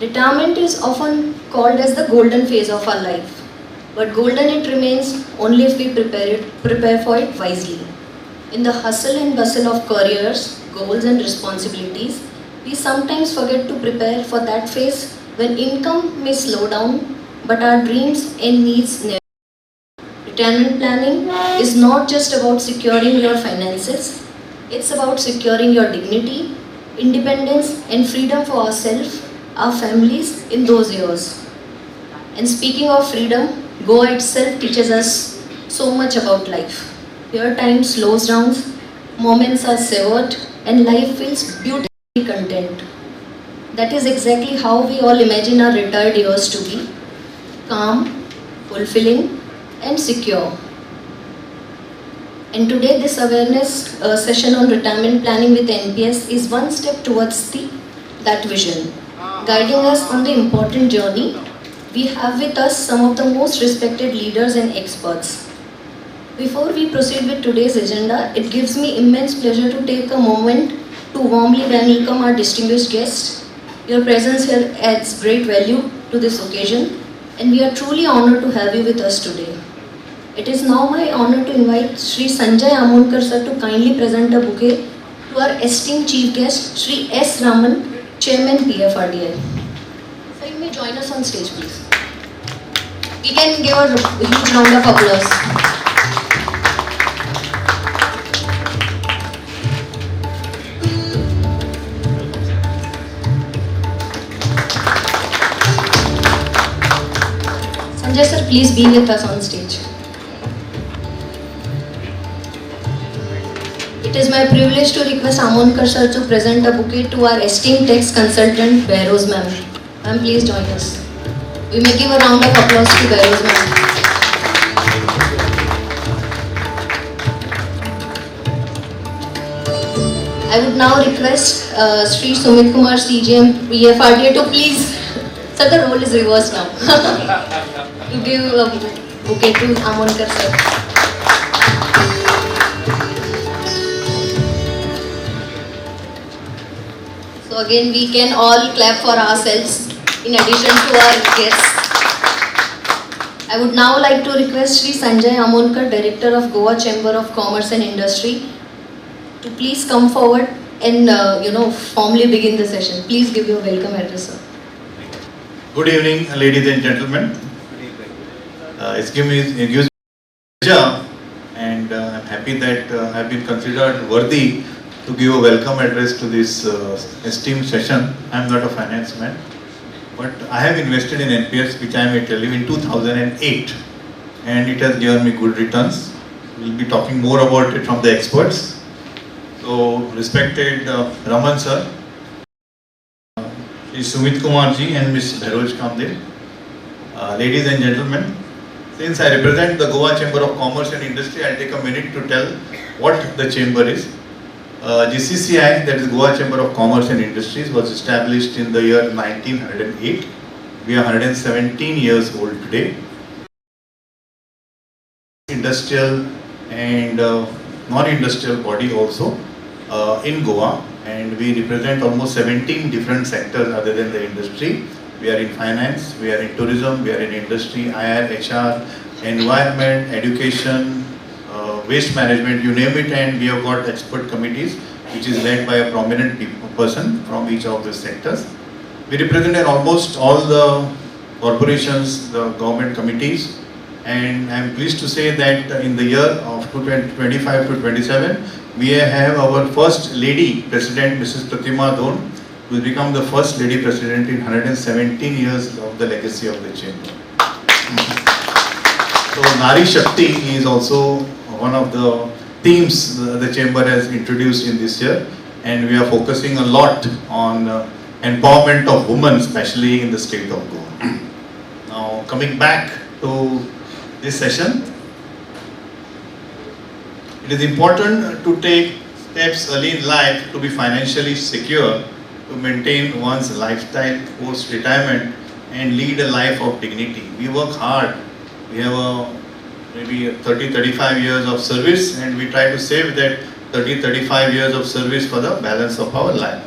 Retirement is often called as the golden phase of our life, but golden it remains only if we prepare for it wisely. In the hustle and bustle of careers, goals and responsibilities, we sometimes forget to prepare for that phase when income may slow down, but our dreams and needs never. Retirement planning is not just about securing your finances, it's about securing your dignity, independence and freedom for ourselves, our families in those years. And speaking of freedom, Goa itself teaches us so much about life. Here time slows down, moments are savored and life feels beautifully content. That is exactly how we all imagine our retired years to be: calm, fulfilling and secure. And today this awareness session on retirement planning with NPS is one step towards that vision. Guiding us on the important journey, we have with us some of the most respected leaders and experts. Before we proceed with today's agenda, it gives me immense pleasure to take a moment to warmly welcome our distinguished guests. Your presence here adds great value to this occasion, and we are truly honored to have you with us today. It is now my honor to invite Shri Sanjay Amonkar sir to kindly present a bouquet to our esteemed chief guest, Shri S. Raman, Chairman PFRDA. So you may join us on stage, please. We can give a huge round of applause. Sanjay sir, please be with us on stage. It is my privilege to request Amonkar sir to present a bouquet to our esteemed tax consultant, Behroz ma'am. Ma'am, please join us. We may give a round of applause to Behroz ma'am. I would now request Sri Sumit Kumar CGM PFRDA to please, sir, the role is reversed now, to give a bouquet to Amonkar sir. So again, we can all clap for ourselves in addition to our guests. I would now like to request Sri Sanjay Amonkar, Director of Goa Chamber of Commerce and Industry, to please come forward and formally begin the session. Please give your welcome address, sir. Good evening, ladies and gentlemen. It gives me pleasure, and I'm happy that I've been considered worthy to give a welcome address to this esteemed session. I'm not a finance man, but I have invested in NPS, which I may tell you, in 2008, and it has given me good returns. We'll be talking more about it from the experts. So, respected Raman sir, Shri Sumit Kumar ji and Ms. Behroz Kamdel, ladies and gentlemen, since I represent the Goa Chamber of Commerce and Industry, I'll take a minute to tell what the chamber is. GCCI, that is Goa Chamber of Commerce and Industries, was established in the year 1908. We are 117 years old today. Industrial and non-industrial body also in Goa, and we represent almost 17 different sectors other than the industry. We are in finance, we are in tourism, we are in industry, IR, HR, environment, education, waste management, you name it, and we have got expert committees which is led by a prominent person from each of the sectors. We represent almost all the corporations, the government committees, and I am pleased to say that in the year of 2025 to 27, we have our first lady president, Mrs. Pratima Dhon, who will become the first lady president in 117 years of the legacy of the chamber. So Nari Shakti is also one of the themes the chamber has introduced in this year, and we are focusing a lot on empowerment of women, especially in the state of Goa. Now coming back to this session, it is important to take steps early in life to be financially secure, to maintain one's lifestyle post-retirement and lead a life of dignity. We work hard. We have maybe 30-35 years of service, and we try to save that 30-35 years of service for the balance of our life.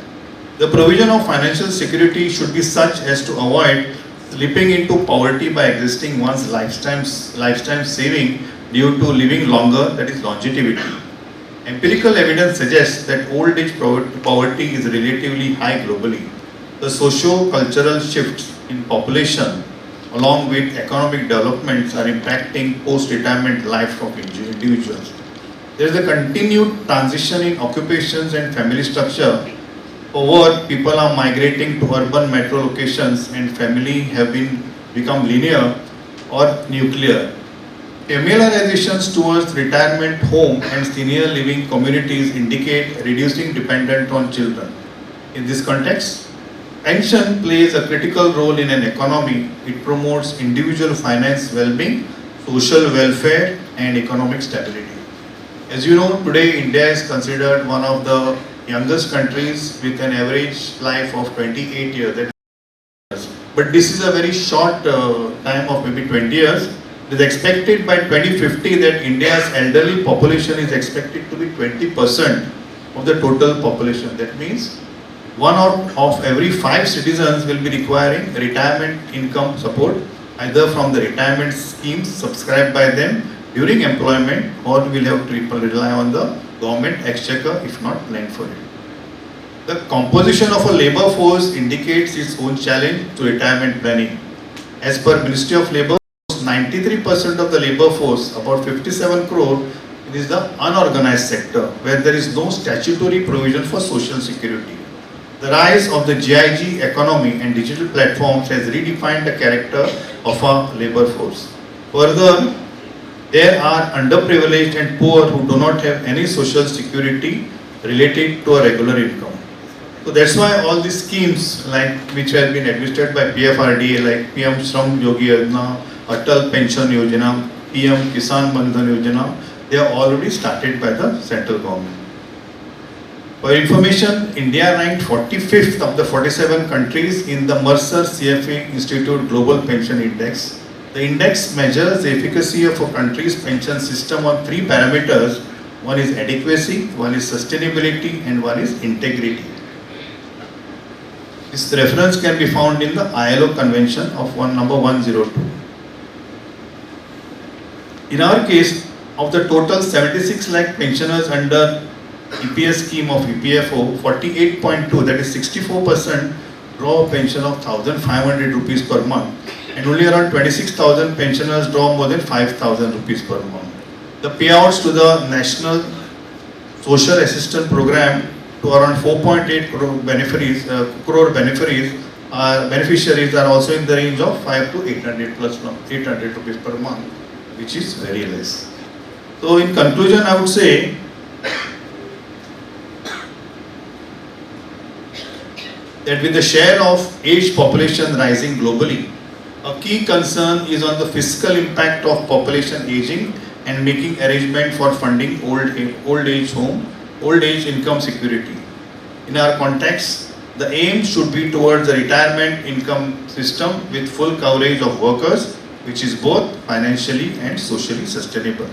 The provision of financial security should be such as to avoid slipping into poverty by existing one's lifetime saving due to living longer, that is longevity. Empirical evidence suggests that old age poverty is relatively high globally. The socio-cultural shifts in population along with economic developments are impacting post-retirement life of individuals. There is a continued transition in occupations and family structure. For work, people are migrating to urban metro locations and family have become linear or nuclear. Familiarizations towards retirement home and senior living communities indicate reducing dependence on children. In this context, pension plays a critical role in an economy. It promotes individual finance well-being, social welfare and economic stability. As you know, today India is considered one of the youngest countries with an average life of 28 years. But this is a very short time of maybe 20 years. It is expected by 2050 that India's elderly population is expected to be 20% of the total population. That means one out of every 5 citizens will be requiring retirement income support either from the retirement schemes subscribed by them during employment or will have to rely on the government exchequer if not lend for it. The composition of a labour force indicates its own challenge to retirement planning. As per Ministry of Labour, 93% of the labour force, about 57 crore, is the unorganized sector where there is no statutory provision for social security. The rise of the GIG economy and digital platforms has redefined the character of our labour force. Further, there are underprivileged and poor who do not have any social security related to a regular income. So that's why all these schemes like which have been administered by PFRDA like PM Shram Yogi Yojana, Atal Pension Yojana, PM Kisan Bandhan Yojana, they are already started by the central government. For information, India ranked 45th of the 47 countries in the Mercer CFA Institute Global Pension Index. The index measures the efficacy of a country's pension system on 3 parameters. One is adequacy, one is sustainability, and one is integrity. This reference can be found in the ILO Convention of number 102. In our case, of the total 76 lakh pensioners under EPS scheme of EPFO, 48.2, that is 64%, draw a pension of 1,500 rupees per month, and only around 26,000 pensioners draw more than 5,000 rupees per month. The payouts to the National Social Assistance Program to around 4.8 crore beneficiaries are also in the range of 5 to 800 plus 800 rupees per month, which is very less. So in conclusion, I would say that with the share of aged population rising globally, a key concern is on the fiscal impact of population aging and making arrangement for funding old age income security. In our context, the aim should be towards a retirement income system with full coverage of workers, which is both financially and socially sustainable.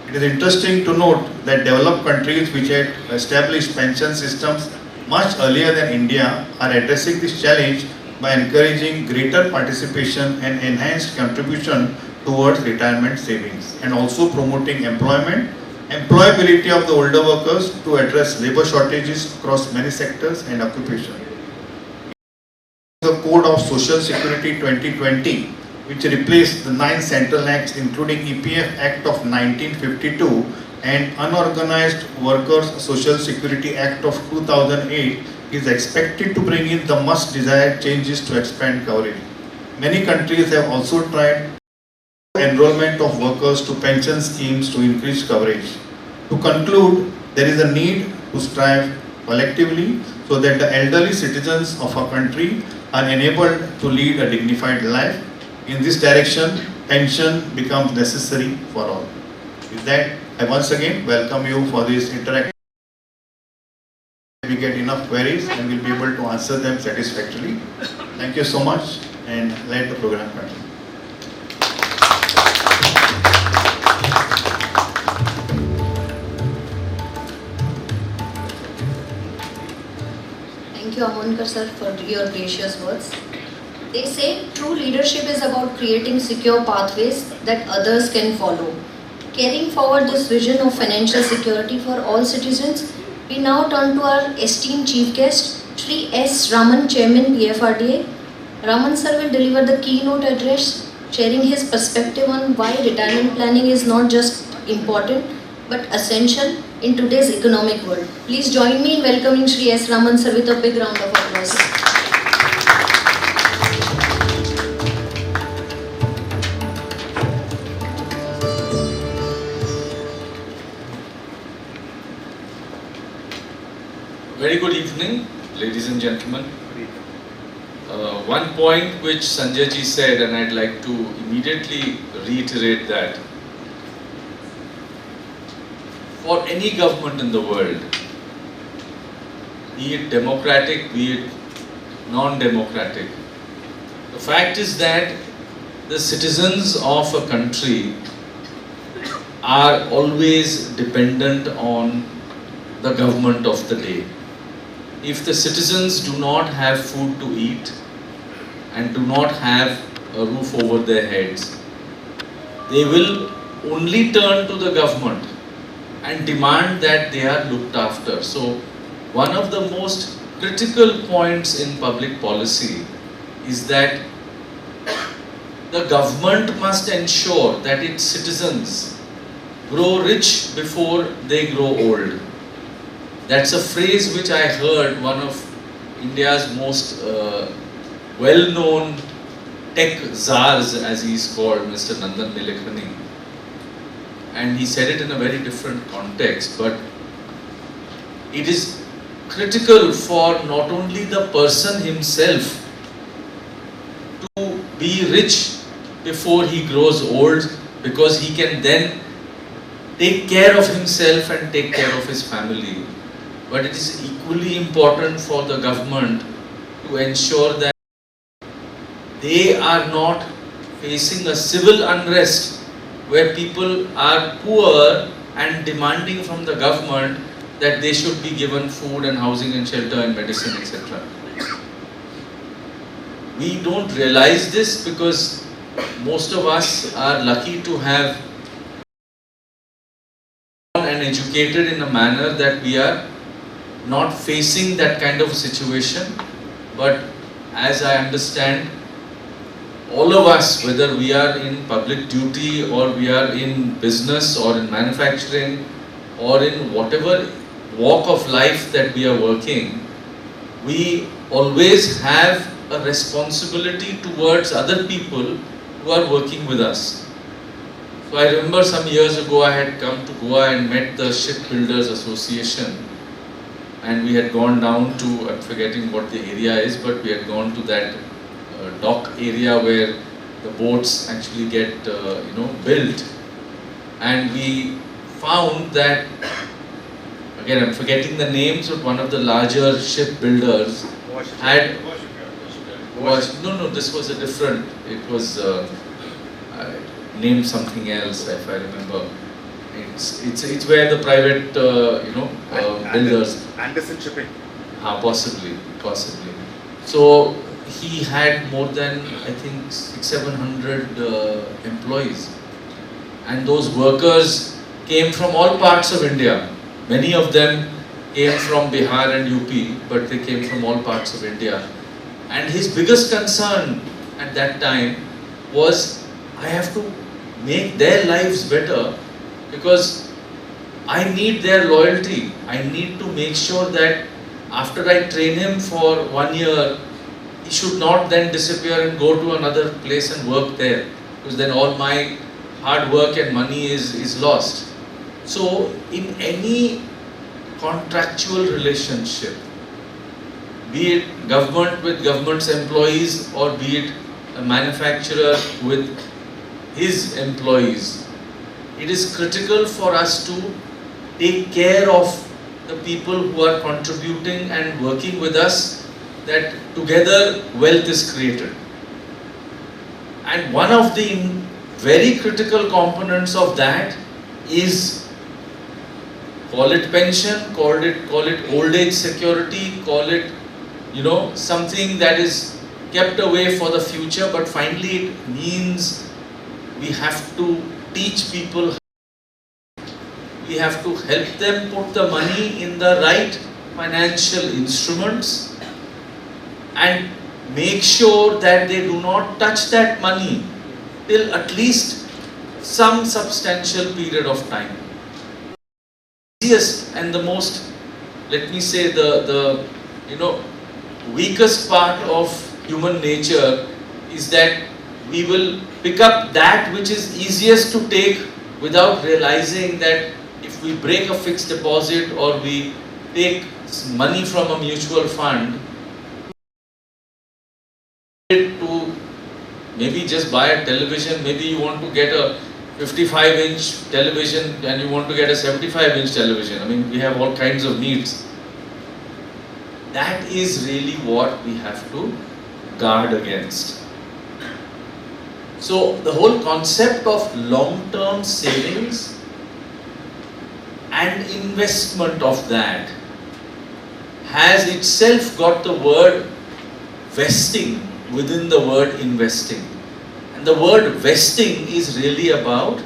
It is interesting to note that developed countries which had established pension systems much earlier than India are addressing this challenge by encouraging greater participation and enhanced contribution towards retirement savings and also promoting employability of the older workers to address labour shortages across many sectors and occupations. The Code of Social Security 2020, which replaced the 9 central acts including EPF Act of 1952 and Unorganized Workers Social Security Act of 2008, is expected to bring in the much desired changes to expand coverage. Many countries have also tried enrollment of workers to pension schemes to increase coverage. To conclude, there is a need to strive collectively so that the elderly citizens of our country are enabled to lead a dignified life. In this direction, pension becomes necessary for all. With that, I once again welcome you for this interaction. We get enough queries and we'll be able to answer them satisfactorily. Thank you so much and let the program continue. Thank Thank you, Amonkar sir, for your gracious words. They say true leadership is about creating secure pathways that others can follow. Carrying forward this vision of financial security for all citizens, we now turn to our esteemed chief guest, Shri S. Raman, Chairman PFRDA. Raman sir will deliver the keynote address, sharing his perspective on why retirement planning is not just important but essential in today's economic world. Please join me in welcoming Shri S. Raman sir with a big round of applause. Very good evening, ladies and gentlemen. One point which Sanjay ji said, and I'd like to immediately reiterate that. For any government in the world, be it democratic, be it non-democratic, the fact is that the citizens of a country are always dependent on the government of the day. If the citizens do not have food to eat and do not have a roof over their heads, they will only turn to the government and demand that they are looked after. So, one of the most critical points in public policy is that the government must ensure that its citizens grow rich before they grow old. That's a phrase which I heard one of India's most well-known tech czars, as he is called, Mr. Nandan Nilekani. And he said it in a very different context, but it is critical for not only the person himself to be rich before he grows old, because he can then take care of himself and take care of his family. But it is equally important for the government to ensure that they are not facing a civil unrest where people are poor and demanding from the government that they should be given food and housing and shelter and medicine, etc. We don't realize this because most of us are lucky to have and educated in a manner that we are not facing that kind of situation. But as I understand, all of us, whether we are in public duty or we are in business or in manufacturing or in whatever walk of life that we are working, we always have a responsibility towards other people who are working with us. So I remember some years ago I had come to Goa and met the Shipbuilders Association, and we had gone down to, I'm forgetting what the area is, but we had gone to that dock area where the boats actually get built, and we found that, again I'm forgetting the names, but one of the larger shipbuilders had this was a different, it was named something else if I remember. It's where the private builders. Anderson Shipping. Possibly. So he had more than I think 600-700 employees, and those workers came from all parts of India. Many of them came from Bihar and UP, but they came from all parts of India. And his biggest concern at that time was, I have to make their lives better because I need their loyalty. I need to make sure that after I train him for 1 year, he should not then disappear and go to another place and work there, because then all my hard work and money is lost. So in any contractual relationship, be it government with government's employees or be it a manufacturer with his employees, it is critical for us to take care of the people who are contributing and working with us, that together wealth is created. And one of the very critical components of that is, call it pension, call it old age security, call it something that is kept away for the future, but finally it means we have to teach people, we have to help them put the money in the right financial instruments and make sure that they do not touch that money till at least some substantial period of time. Easiest and the most, let me say, the weakest part of human nature is that we will pick up that which is easiest to take without realizing that if we break a fixed deposit or we take money from a mutual fund to maybe just buy a television, maybe you want to get a 55-inch television and you want to get a 75-inch television. I mean, we have all kinds of needs. That is really what we have to guard against. So the whole concept of long-term savings and investment of that has itself got the word vesting within the word investing. And the word vesting is really about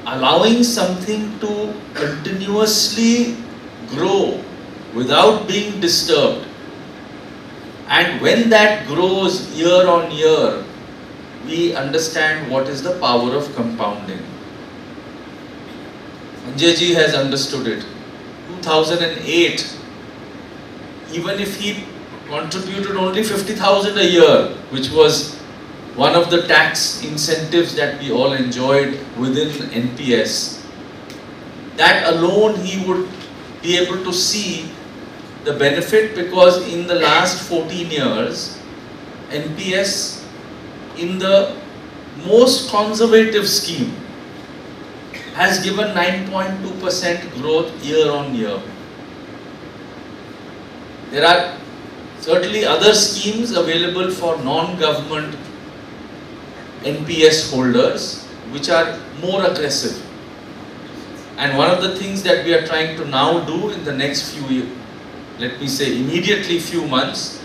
allowing something to continuously grow without being disturbed. And when that grows year on year, we understand what is the power of compounding. Sanjay ji has understood it. 2008, even if he contributed only 50,000 a year, which was one of the tax incentives that we all enjoyed within NPS, that alone he would be able to see the benefit, because in the last 14 years, NPS in the most conservative scheme has given 9.2% growth year on year. There are certainly other schemes available for non-government NPS holders which are more aggressive. And one of the things that we are trying to now do in the next few, let me say immediately few months,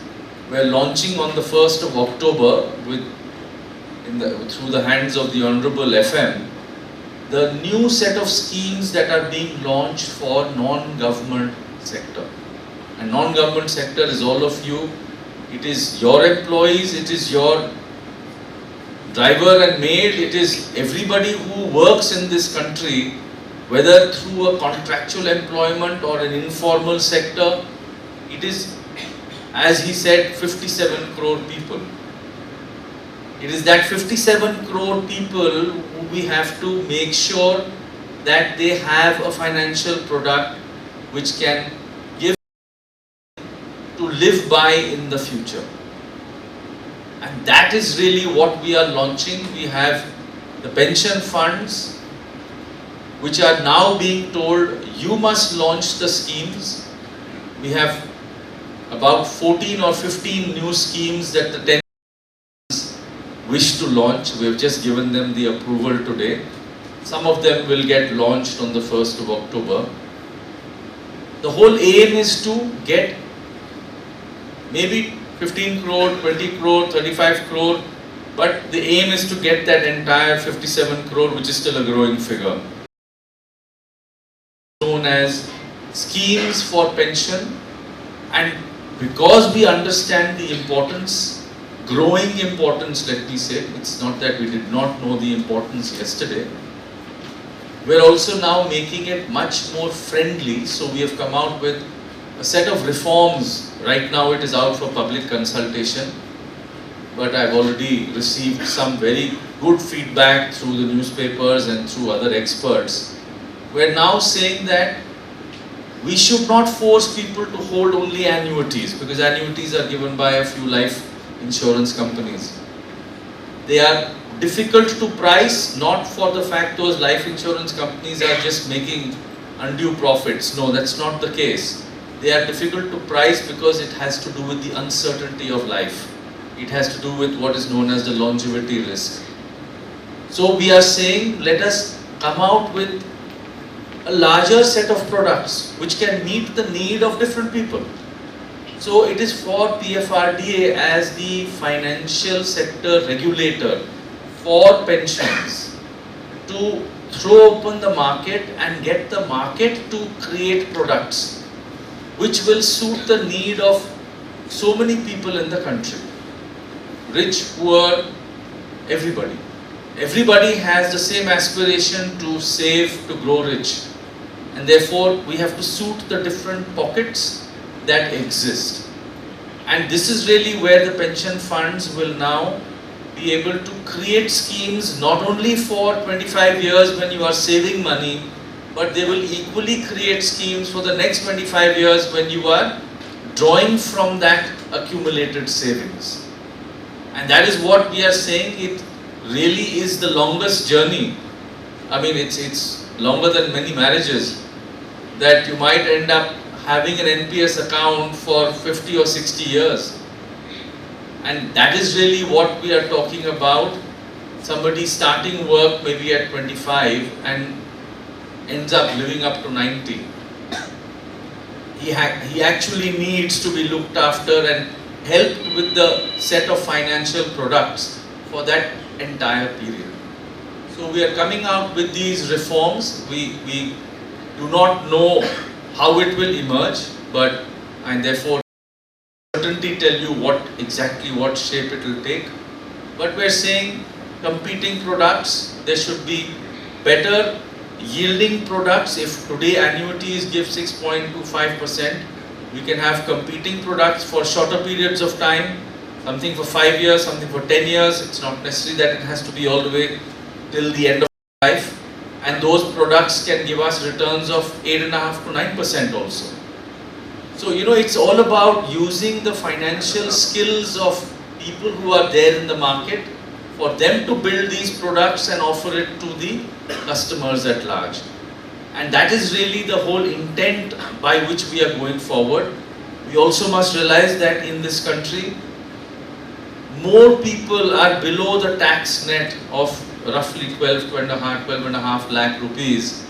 we are launching on the 1st of October through the hands of the Honorable FM, the new set of schemes that are being launched for non-government sector. And non-government sector is all of you. It is your employees, it is your driver and maid, it is everybody who works in this country, whether through a contractual employment or an informal sector. It is, as he said, 57 crore people. It is that 57 crore people who we have to make sure that they have a financial product which can give to live by in the future. And that is really what we are launching. We have the pension funds which are now being told, you must launch the schemes. We have about 14 or 15 new schemes that the 10 wish to launch. We have just given them the approval today. Some of them will get launched on the 1st of October. The whole aim is to get maybe 15 crore, 20 crore, 35 crore, but the aim is to get that entire 57 crore, which is still a growing figure. Known as schemes for pension, and because we understand the importance, growing importance, let me say, it's not that we did not know the importance yesterday. We're also now making it much more friendly, so we have come out with a set of reforms. Right now it is out for public consultation, but I've already received some very good feedback through the newspapers and through other experts. We're now saying that we should not force people to hold only annuities, because annuities are given by a few life insurance companies. They are difficult to price, not for the fact those life insurance companies are just making undue profits. No, that's not the case. They are difficult to price because it has to do with the uncertainty of life. It has to do with what is known as the longevity risk. So we are saying, let us come out with a larger set of products which can meet the need of different people. So it is for PFRDA as the financial sector regulator for pensions to throw open the market and get the market to create products which will suit the need of so many people in the country. Rich, poor, everybody. Everybody has the same aspiration to save, to grow rich. And therefore, we have to suit the different pockets that exist. And this is really where the pension funds will now be able to create schemes not only for 25 years when you are saving money, but they will equally create schemes for the next 25 years when you are drawing from that accumulated savings. And that is what we are saying, it really is the longest journey. I mean, it's longer than many marriages, that you might end up having an NPS account for 50 or 60 years. And that is really what we are talking about. Somebody starting work maybe at 25 and ends up living up to 90. He actually needs to be looked after and helped with the set of financial products for that entire period. So we are coming out with these reforms. We do not know how it will emerge, but and therefore certainty tell you exactly what shape it will take. But we are saying competing products, there should be better yielding products. If today annuities give 6.25%, we can have competing products for shorter periods of time, something for 5 years, something for 10 years. It's not necessary that it has to be all the way till the end of life. And those products can give us returns of 8.5 to 9% also. So, it's all about using the financial skills of people who are there in the market for them to build these products and offer it to the customers at large. And that is really the whole intent by which we are going forward. We also must realize that in this country, more people are below the tax net of roughly 12 and a half lakh rupees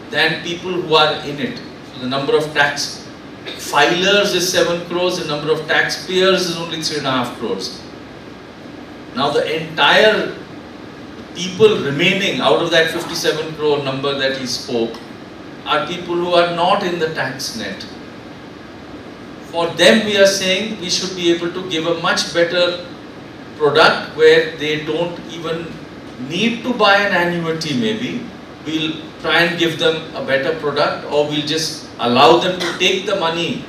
than people who are in it. So the number of tax filers is 7 crores, the number of taxpayers is only 3.5 crores. Now the entire people remaining out of that 57 crore number that he spoke are people who are not in the tax net. For them we are saying we should be able to give a much better product where they don't even need to buy an annuity maybe. We'll try and give them a better product, or we'll just allow them to take the money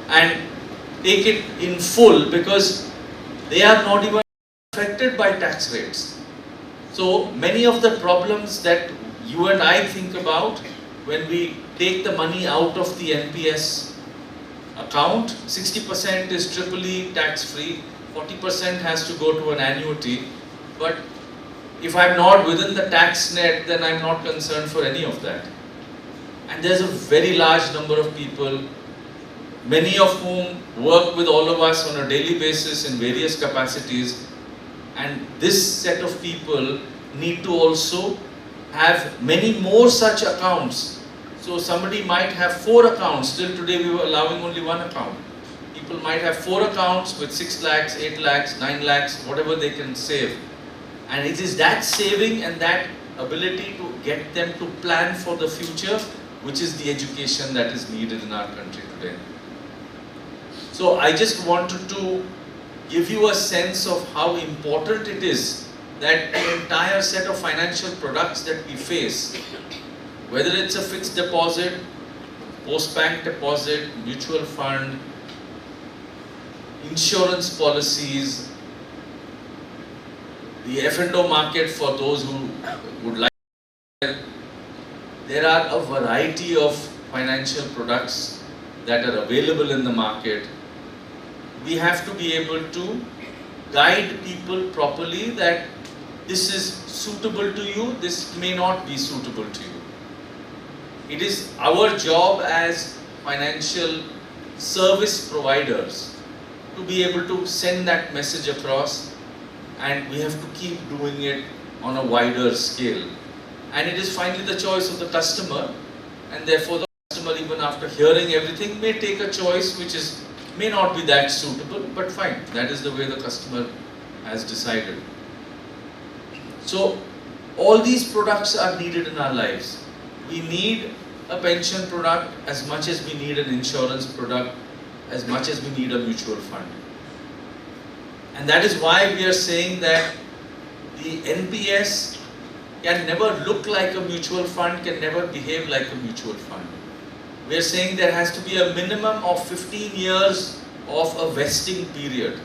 and take it in full because they are not even affected by tax rates. So many of the problems that you and I think about when we take the money out of the NPS account, 60% is triply tax free, 40% has to go to an annuity. But if I'm not within the tax net, then I'm not concerned for any of that. And there's a very large number of people, many of whom work with all of us on a daily basis in various capacities. And this set of people need to also have many more such accounts. So somebody might have 4 accounts. Till today we were allowing only 1 account. People might have 4 accounts with 6 lakhs, 8 lakhs, 9 lakhs, whatever they can save. And it is that saving and that ability to get them to plan for the future which is the education that is needed in our country today. So I just wanted to give you a sense of how important it is that the entire set of financial products that we face, whether it's a fixed deposit, post-bank deposit, mutual fund, insurance policies, the F&O market for those who would like. There are a variety of financial products that are available in the market. We have to be able to guide people properly that this is suitable to you, this may not be suitable to you. It is our job as financial service providers to be able to send that message across, and we have to keep doing it on a wider scale. And it is finally the choice of the customer, and therefore the customer, even after hearing everything, may take a choice which is may not be that suitable, but fine, that is the way the customer has decided. So all these products are needed in our lives. We need a pension product as much as we need an insurance product, as much as we need a mutual fund. And that is why we are saying that the NPS can never look like a mutual fund, can never behave like a mutual fund. We are saying there has to be a minimum of 15 years of a vesting period.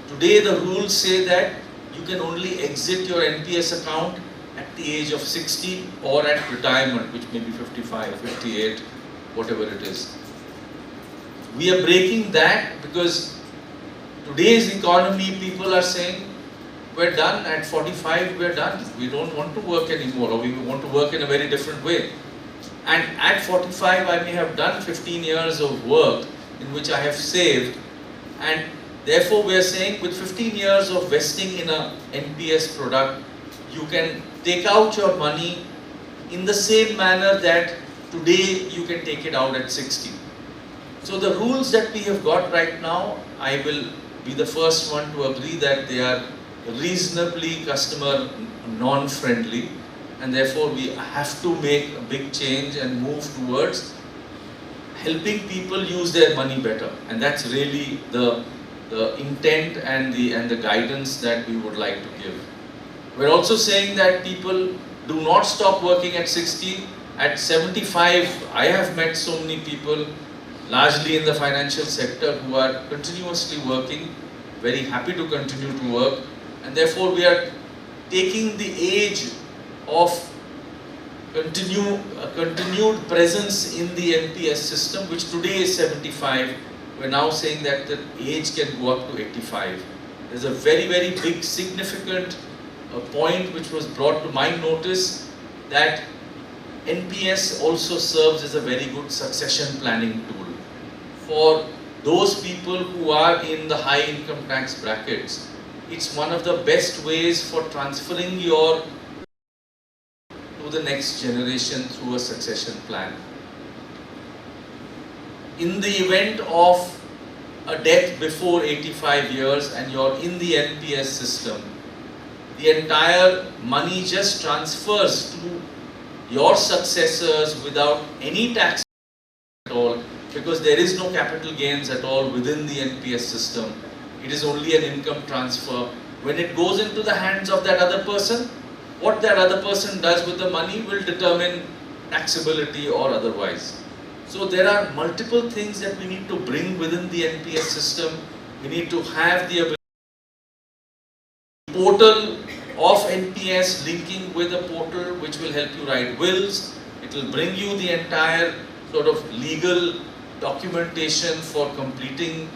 Today the rules say that you can only exit your NPS account at the age of 60 or at retirement, which may be 55, 58, whatever it is. We are breaking that because today's economy, people are saying, we're done at 45, we're done. We don't want to work anymore, or we want to work in a very different way. And at 45, I may have done 15 years of work in which I have saved, and therefore we are saying with 15 years of vesting in a NPS product, you can take out your money in the same manner that today you can take it out at 60. So the rules that we have got right now, I will be the first one to agree that they are reasonably customer non-friendly, and therefore we have to make a big change and move towards helping people use their money better. And that's really the intent and the guidance that we would like to give. We're also saying that people do not stop working at 60. At 75, I have met so many people, largely in the financial sector, who are continuously working, very happy to continue to work, and therefore we are taking the age of continued presence in the NPS system, which today is 75. We're now saying that the age can go up to 85. There's a very, very big, significant point which was brought to my notice, that NPS also serves as a very good succession planning tool for those people who are in the high income tax brackets. It's one of the best ways for transferring your to the next generation through a succession plan. In the event of a death before 85 years and you're in the NPS system, the entire money just transfers to your successors without any tax at all, because there is no capital gains at all within the NPS system. It is only an income transfer. When it goes into the hands of that other person, what that other person does with the money will determine taxability or otherwise. So there are multiple things that we need to bring within the NPS system. We need to have the ability portal of NPS linking with a portal which will help you write wills. It will bring you the entire sort of legal documentation for completing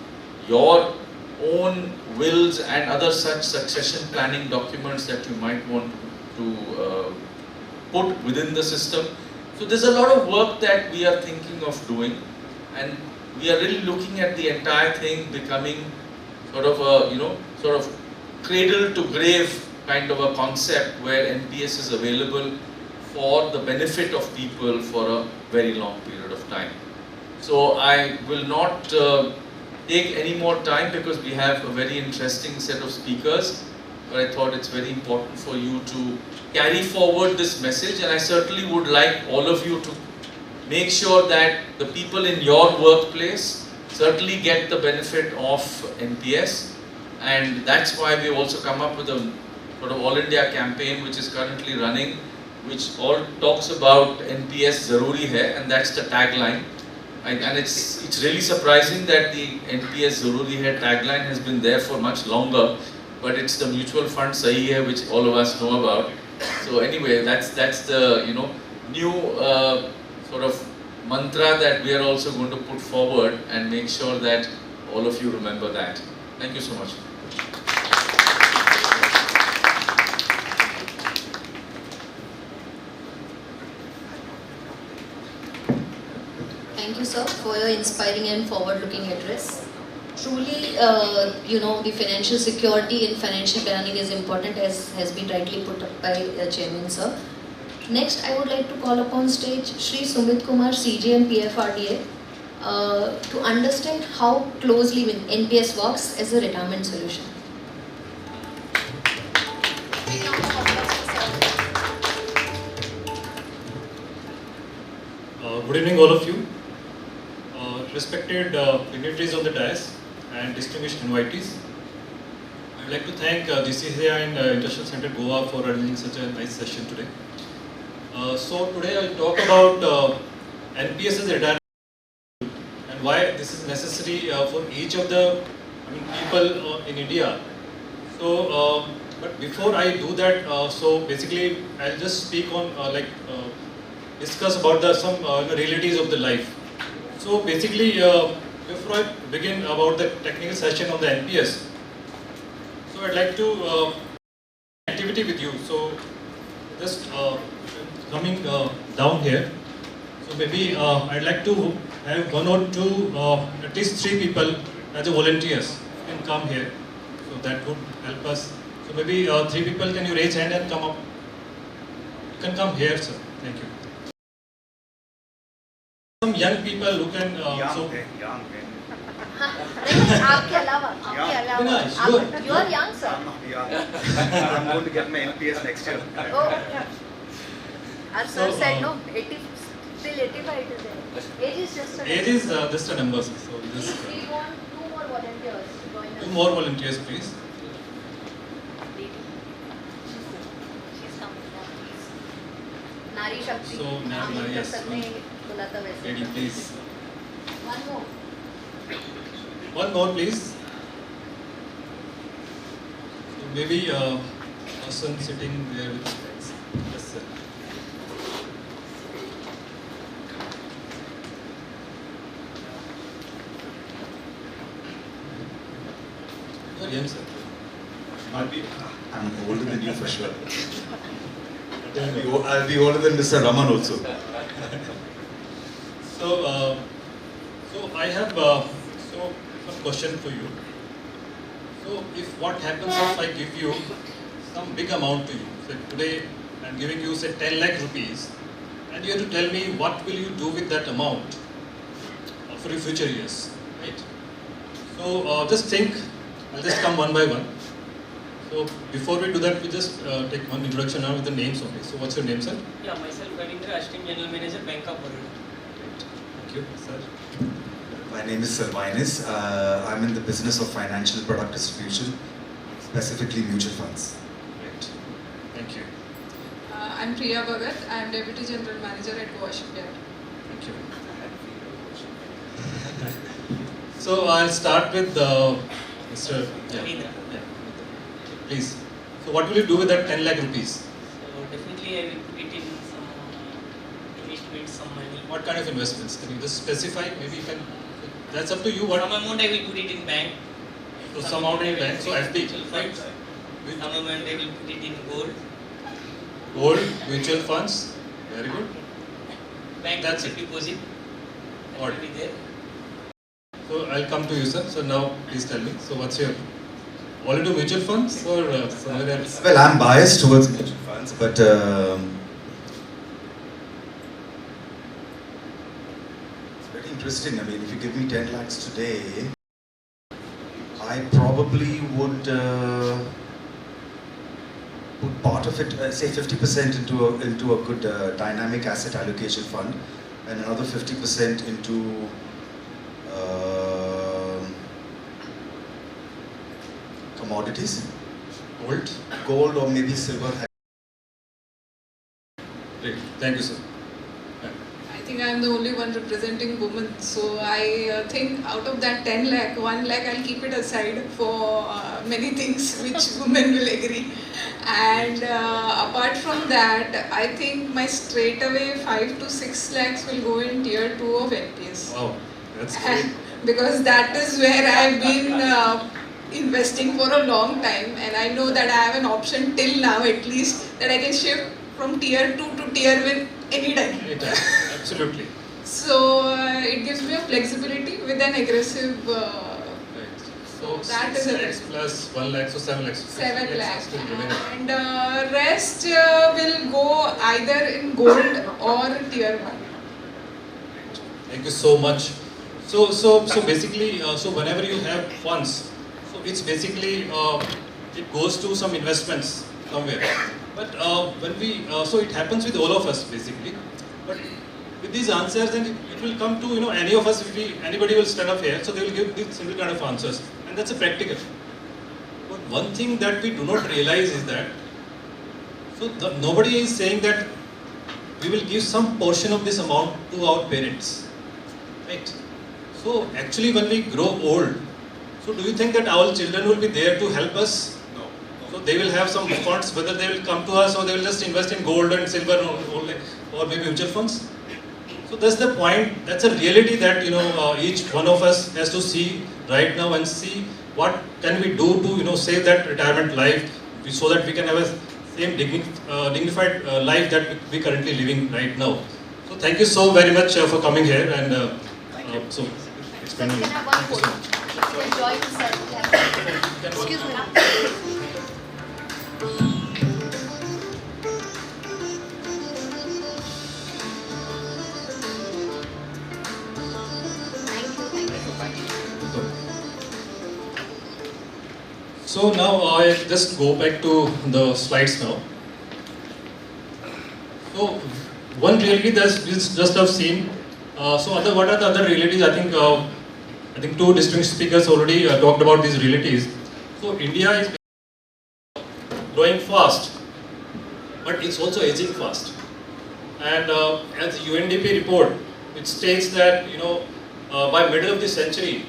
your own wills and other such succession planning documents that you might want to put within the system. So there's a lot of work that we are thinking of doing, and we are really looking at the entire thing becoming sort of a, sort of cradle to grave kind of a concept where NPS is available for the benefit of people for a very long period of time. So I will not take any more time because we have a very interesting set of speakers, but I thought it's very important for you to carry forward this message, and I certainly would like all of you to make sure that the people in your workplace certainly get the benefit of NPS, and that's why we've also come up with a sort of All India campaign which is currently running, which all talks about NPS Zaruri Hai, and that's the tagline. And it's really surprising that the NPS Zaruri Hai tagline has been there for much longer, but it's the mutual fund Sahi Hai which all of us know about. So anyway, that's the new sort of mantra that we are also going to put forward and make sure that all of you remember that. Thank you so much. Thank you, sir, for your inspiring and forward-looking address. Truly, the financial security in financial planning is important, as has been rightly put up by Chairman, sir. Next, I would like to call upon stage Shri Sumit Kumar, CGM PFRDA, to understand how closely NPS works as a retirement solution. Good evening, all of you. Respected dignitaries on the dais and distinguished invitees. I would like to thank GCCI and Industrial Center Goa for arranging such a nice session today. So today I will talk about NPS as a retirement and why this is necessary for each of the people in India. So, but before I do that, so basically I'll just speak on discuss about some realities of the life. So basically, before I begin about the technical session on the NPS, so I'd like to activity with you. So just coming down here. So maybe I'd like to have one or two, at least 3 people as a volunteers can come here. So that would help us. So maybe 3 people, can you raise hand and come up? You can come here, sir. Thank you. Some young people who can young. आपके अलावा आप you are young, sir. I'm going to get my NPS next year. Oh. Our sir So, said no, 80 till 85 it is there. Age is just a age is just a number. So this, we want 2 more volunteers to join us. 2 more volunteers, please. She's coming down, please. Nari Shakti. So, Nari, yes. Sir ने बोला था वैसे. Lady, please. One more. 1 more, please. So maybe person sitting there with specs. Yes, sir. You are young, sir. I'm older than you for sure. I'll be older than Mr. Raman also. So, so I have some question for you. So, if what happens if I give you some big amount to you, say today I'm giving you say 10 lakh rupees, and you have to tell me what will you do with that amount for your future years, right? So, just think. I'll just come one by one. So, before we do that, we just take one introduction now with the names only. So, what's your name, sir? Yeah, myself, Ravindra, Assistant General Manager, Bank of Baroda. Thank you, sir. My name is Sarvainis. I'm in the business of financial product distribution, specifically mutual funds. Great. Thank you. I'm Priya Bhagat. I'm Deputy General Manager at Goa Shipyard. Thank you. So I'll start with Mr. Ravindra. Yeah. Please. So what will you do with that 10 lakh rupees? So definitely I will put it in some investments, some money. What kind of investments? Can you just specify? Maybe you can. That's up to you. What? Some amount I will put it in bank. So some amount in bank. So FD. Mutual funds. Some amount I will put it in gold. Gold, mutual funds. Very good. Bank That's fixed it. deposit. That What? will be there. So I'll come to you, sir. So now please tell me. So what's your? All into mutual funds or somewhere else? Well, I'm biased towards mutual funds, but it's very interesting. I mean, if you give me 10 lakhs today, I probably would put part of it, say 50% into a good dynamic asset allocation fund, and another 50% into commodities, gold or maybe silver. Great. Thank you, sir. I think I'm the only one representing women, so I think out of that 10 lakh, 1 lakh I'll keep it aside for many things which women will agree. And apart from that, I think my straightaway 5 to 6 lakhs will go in tier 2 of NPS. Wow, that's great. Because that is where I've been investing for a long time, and I know that I have an option till now at least that I can shift from tier 2 to tier 1 anytime. Anytime. Absolutely. So it gives me a flexibility with an aggressive Right. So that 6 is a lakhs plus 1 lakh, so 7 lakhs. 7 lakhs. Still remaining. And rest will go either in gold or tier 1. Thank you so much. So basically, so whenever you have funds, so it's basically it goes to some investments somewhere. But when we so it happens with all of us basically. But with these answers, then it will come to any of us. If anybody will stand up here, so they will give these simple kind of answers, and that's a practical. But one thing that we do not realize is that nobody is saying that we will give some portion of this amount to our parents, right? So actually when we grow old, so do you think that our children will be there to help us? No. So they will have some funds, whether they will come to us or they will just invest in gold and silver or maybe mutual funds. So that's the point, that's a reality that each one of us has to see right now and see what can we do to save that retirement life so that we can have a same dignified life that we currently living right now. So thank you so very much for coming here and so explaining. Can I have one point? If you enjoy yourself, excuse me. So now I just go back to the slides now. So one reality that we just have seen. What are the other realities? I think two distinguished speakers already talked about these realities. So India is growing fast, but it's also aging fast. And as the UNDP report, it states that by middle of the century,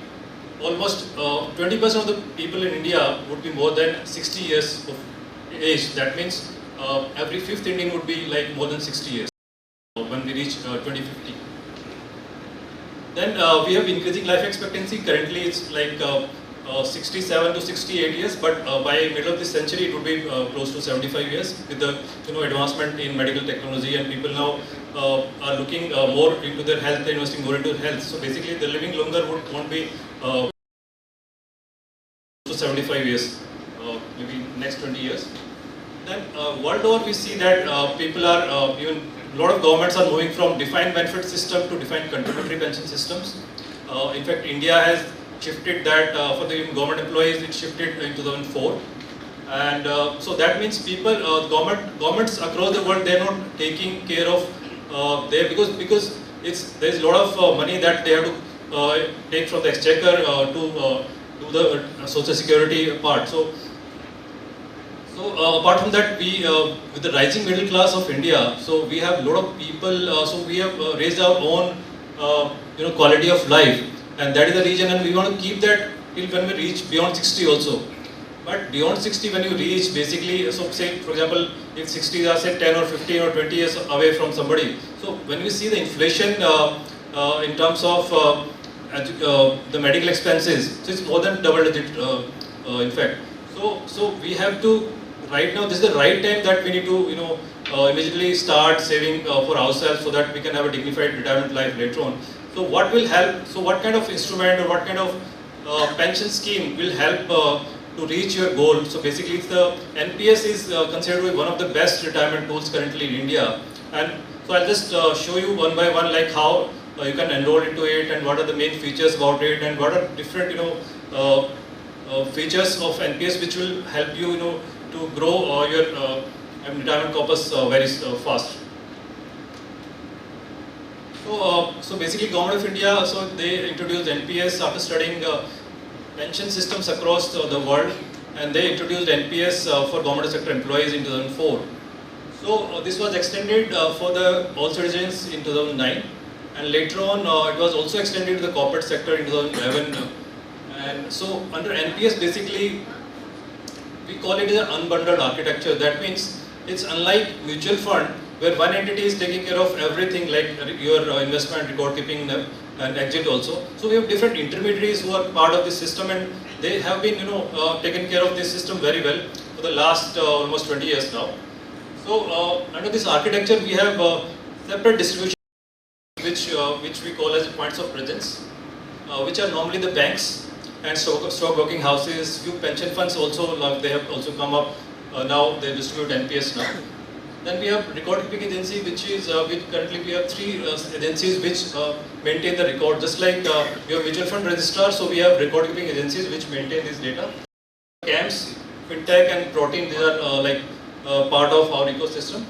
almost 20% of the people in India would be more than 60 years of age. That means every fifth Indian would be like more than 60 years when we reach 2050. Then we have increasing life expectancy. Currently it's like 67 to 68 years, but by middle of this century it would be close to 75 years with the advancement in medical technology, and people now are looking more into their health, they're investing more into health. So basically the living longer won't be to 75 years, maybe next 20 years. Then world over we see that people are even a lot of governments are moving from defined benefit system to defined contributory pension systems. In fact, India has shifted that for the government employees. It shifted in 2004, and so that means people, governments across the world, they're not taking care of because there's a lot of money that they have to take from the exchequer to do the social security part. So apart from that, we with the rising middle class of India, so we have a lot of people. So we have raised our own quality of life, and that is the reason. And we want to keep that till when we reach beyond 60 also. But beyond 60, when you reach basically, so say for example, if 60 are say 10 or 15 or 20 years away from somebody. So when we see the inflation in terms of the medical expenses, so it's more than double digit in fact. So we have to. Right now, this is the right time that we need to, immediately start saving for ourselves so that we can have a dignified retirement life later on. So what will help? So what kind of instrument or what kind of pension scheme will help to reach your goal? So basically, it's the NPS is considered to be one of the best retirement tools currently in India. And so I'll just show you one by one, like how you can enroll into it and what are the main features about it and what are different, features of NPS which will help you, to grow your retirement corpus very fast. So basically, Government of India, so they introduced NPS after studying pension systems across the world, and they introduced NPS for government sector employees in 2004. So this was extended for the all citizens in 2009, and later on it was also extended to the corporate sector in 2011. And so under NPS, basically, we call it an unbundled architecture. That means it's unlike mutual fund where one entity is taking care of everything like your investment, record keeping and exit also. So we have different intermediaries who are part of this system, and they have been taken care of this system very well for the last almost 20 years now. So under this architecture we have separate distribution which we call as points of presence, which are normally the banks and stock broking houses. Few pension funds also, they have also come up now. They distribute NPS now. Then we have record keeping agency, which is which currently we have 3 agencies which maintain the record. Just like we have mutual fund registrar, so we have record keeping agencies which maintain this data. CAMS, FinTech and Protein, these are part of our ecosystem.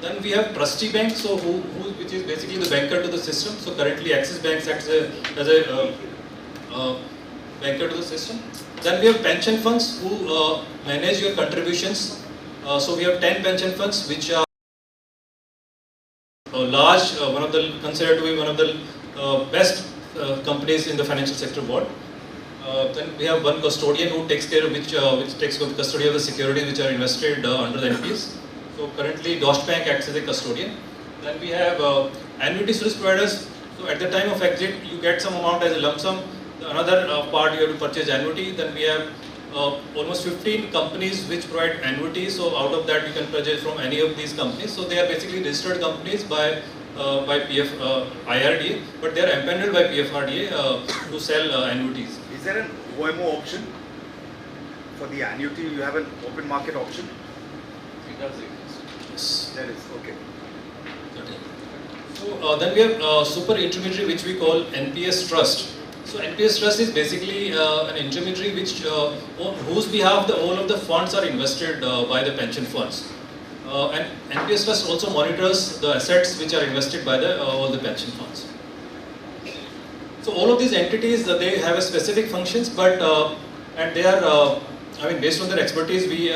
Then we have trustee bank, so which is basically the banker to the system. So currently Axis Bank acts as a banker to the system. Then we have pension funds who manage your contributions. So we have 10 pension funds which are large, considered to be one of the best companies in the financial sector world. Then we have one custodian who takes care of which takes custody of the securities which are invested under the NPS. So currently Deutsche Bank acts as a custodian. Then we have annuity service providers. So at the time of exit you get some amount as a lump sum. Another part you have to purchase annuity. Then we have almost 15 companies which provide annuity. So out of that you can purchase from any of these companies. So they are basically registered companies by IRDA, but they are empaneled by PFRDA to sell annuities. Is there an OMO option for the annuity? You have an open market option? It does exist. Yes. There is, okay. So then we have super intermediary which we call NPS Trust. So NPS Trust is basically an intermediary which on whose behalf all of the funds are invested by the pension funds. And NPS Trust also monitors the assets which are invested by all the pension funds. So all of these entities, they have a specific functions, but and they are, based on their expertise, we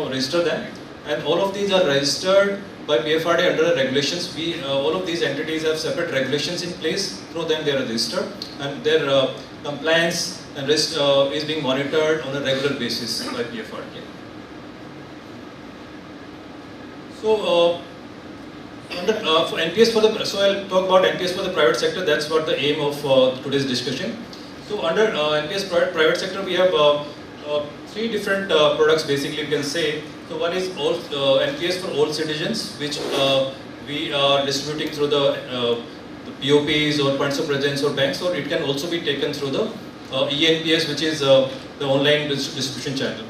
register them, and all of these are registered by PFRDA under the regulations. All of these entities have separate regulations in place. Through them they are registered, and their compliance and risk is being monitored on a regular basis by PFRDA. So for NPS so I'll talk about NPS for the private sector. That's what the aim of today's discussion. So under NPS private sector, we have 3 different products basically you can say. So one is NPS for all citizens, which we are distributing through the POPs or points of presence or banks, or it can also be taken through the ENPS, which is the online distribution channel,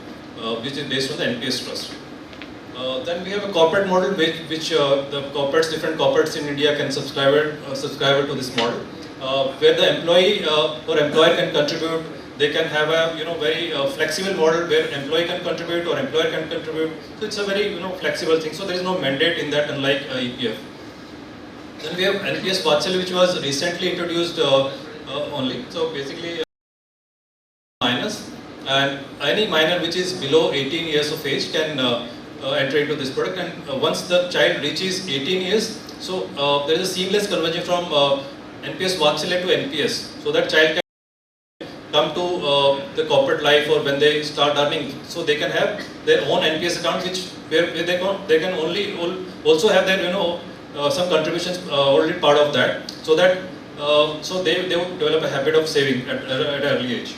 which is based on the NPS trust. Then we have a corporate model which the different corporates in India can subscribe to this model, where the employee or employer can contribute. They can have a very flexible model where employee can contribute or employer can contribute. So it's a very flexible thing. So there is no mandate in that, unlike EPF. Then we have NPS Vatsalya, which was recently introduced only. So basically minors, and any minor which is below 18 years of age can enter into this product. And once the child reaches 18 years, so there is a seamless conversion from NPS Vatsalya to NPS, so that child can come to the corporate life or when they start earning, so they can have their own NPS account, where they can also have their some contributions already part of that, so that so they would develop a habit of saving at an early age.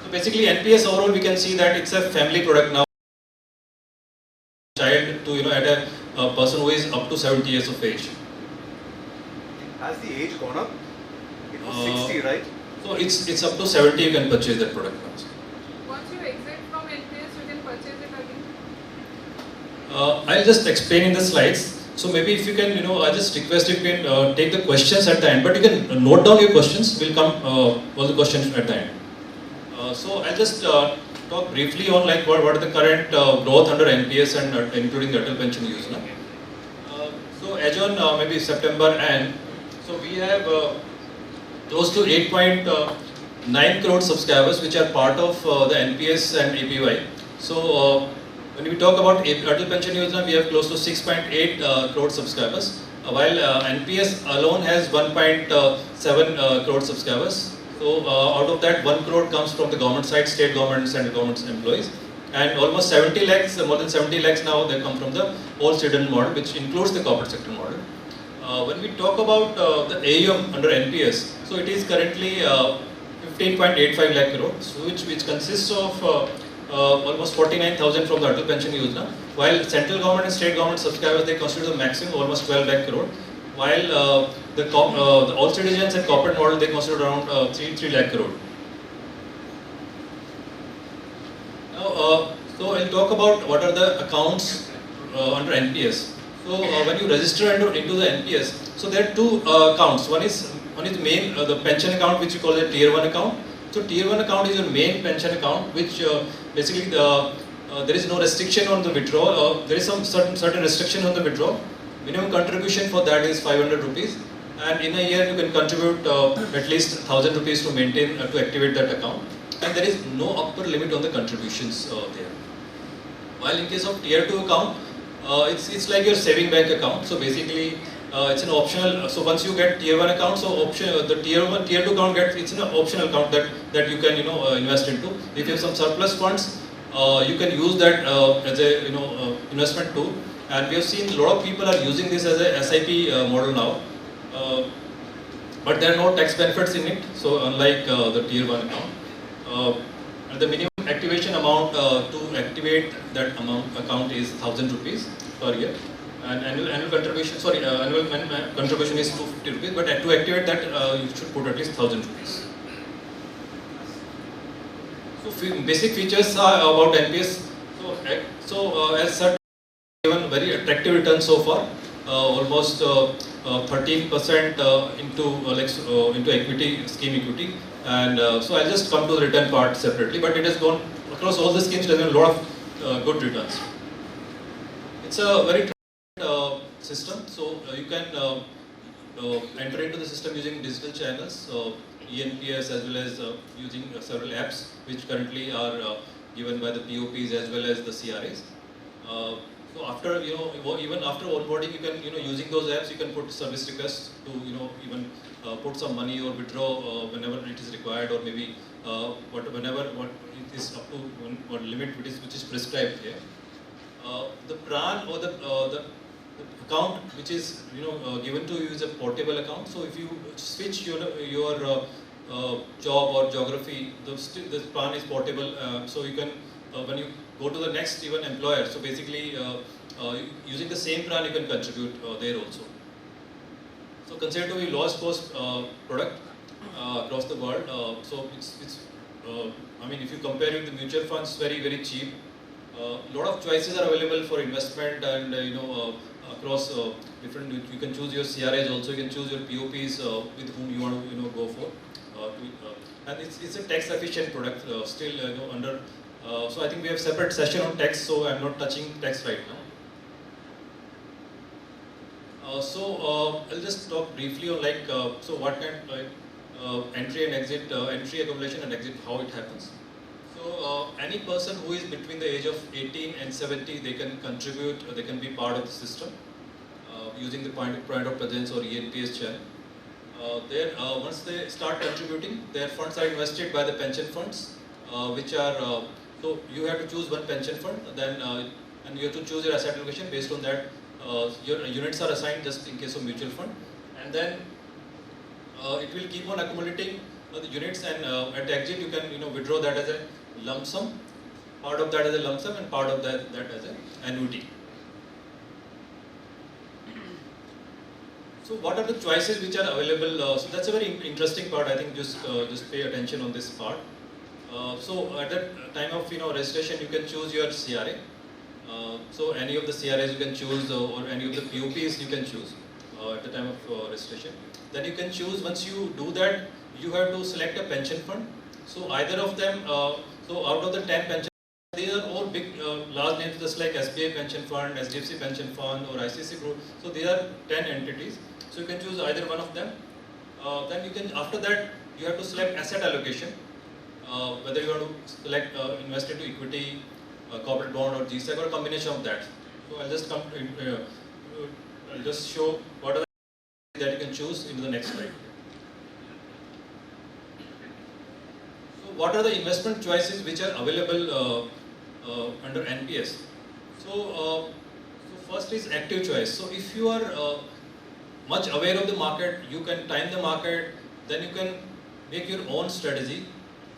So basically NPS overall, we can see that it's a family product now. Child to at a person who is up to 70 years of age. Has the age gone up? It was 60, right? So it's up to 70 you can purchase that product. Once you exit from NPS, you can purchase it again? I'll just explain in the slides. So maybe if you can, I just request you can take the questions at the end, but you can note down your questions. We'll come all the questions at the end. So I'll just talk briefly on what are the current growth under NPS and including the Atal Pension Yojana. So as on maybe September end, so we have close to 8.9 crore subscribers which are part of the NPS and APY. So when we talk about Atal Pension Yojana, we have close to 6.8 crore subscribers, while NPS alone has 1.7 crore subscribers. So out of that, 1 crore comes from the government side, state government, central government employees, and almost 70 lakhs, more than 70 lakhs now, they come from the all citizen model, which includes the corporate sector model. When we talk about the AUM under NPS, so it is currently 15.85 lakh crores, which consists of almost 49,000 from the Atal Pension Yojana, while central government and state government subscribers, they constitute the maximum, almost 12 lakh crore, while the all citizens and corporate model, they constitute around 3 lakh crore. Now, so I'll talk about what are the accounts under NPS. So when you register into the NPS, so there are two accounts. One is main the pension account, which you call the tier 1 account. So tier 1 account is your main pension account, which basically there is no restriction on the withdrawal. There is some certain restriction on the withdrawal. Minimum contribution for that is 500 rupees, and in a year you can contribute at least 1000 rupees to maintain to activate that account. And there is no upper limit on the contributions there. While in case of tier 2 account, it's like your saving bank account. So basically, it's an optional. So once you get tier 1 account, so the tier 2 account it's an optional account that you can invest into. If you have some surplus funds, you can use that as a investment tool. And we have seen a lot of people are using this as a SIP model now, but there are no tax benefits in it. So unlike the tier 1 account, and the minimum activation amount to activate that account is 1000 rupees per year, and annual contribution contribution is 250 rupees. But to activate that, you should put at least 1000 rupees. So basic features are about NPS. So as such, given very attractive returns so far, almost 13% into equity, scheme equity, and so I'll just come to the return part separately. But it has gone across all the schemes. There has been a lot of good returns. It's a very system, so you can enter into the system using digital channels, ENPS, as well as using several apps which currently are given by the POPs as well as the CRAs. So after even after onboarding, you can using those apps you can put service requests to even put some money or withdraw whenever it is required, or maybe whenever it is up to what limit which is prescribed here. The PRAN or the account which is given to you is a portable account. So if you switch your job or geography, the PRAN is portable. So you can when you go to the next even employer, so basically using the same PRAN you can contribute there also. So considered to be lowest cost product across the world. So it's I mean, if you compare it with the mutual funds, very cheap. Lot of choices are available for investment, and across different. You can choose your CRAs also. You can choose your POPs with whom you want to go for. And it's a tax efficient product still under. So I think we have separate session on tax, so I'm not touching tax right now. I'll just talk briefly on so what kind entry and exit, entry, accumulation and exit, how it happens. So any person who is between the age of 18 and 70, they can contribute, they can be part of the system using the point of presence or ENPS channel. Once they start contributing, their funds are invested by the pension funds, which are so you have to choose one pension fund, then and you have to choose your asset allocation based on that. Your units are assigned just in case of mutual fund, and then it will keep on accumulating the units, and at the exit you can withdraw that as a lump sum, part of that as a lump sum, and part of that as an annuity. So what are the choices which are available? So that's a very interesting part. I think just pay attention on this part. So at the time of registration, you can choose your CRA. So any of the CRAs you can choose, or any of the POPs you can choose at the time of registration. Then you can choose, once you do that, you have to select a pension fund. So either of them, so out of the 10 pension, these are all big, large names just like SBI pension fund, HDFC pension fund, or ICC group. So these are 10 entities. So you can choose either one of them. Then you can, after that, you have to select asset allocation. Whether you want to select invest into equity, corporate bond, or GSEC, or a combination of that. So I'll just come to, I'll just show what are the that you can choose into the next slide. So what are the investment choices which are available under NPS? So first is active choice. So if you are much aware of the market, you can time the market, then you can make your own strategy.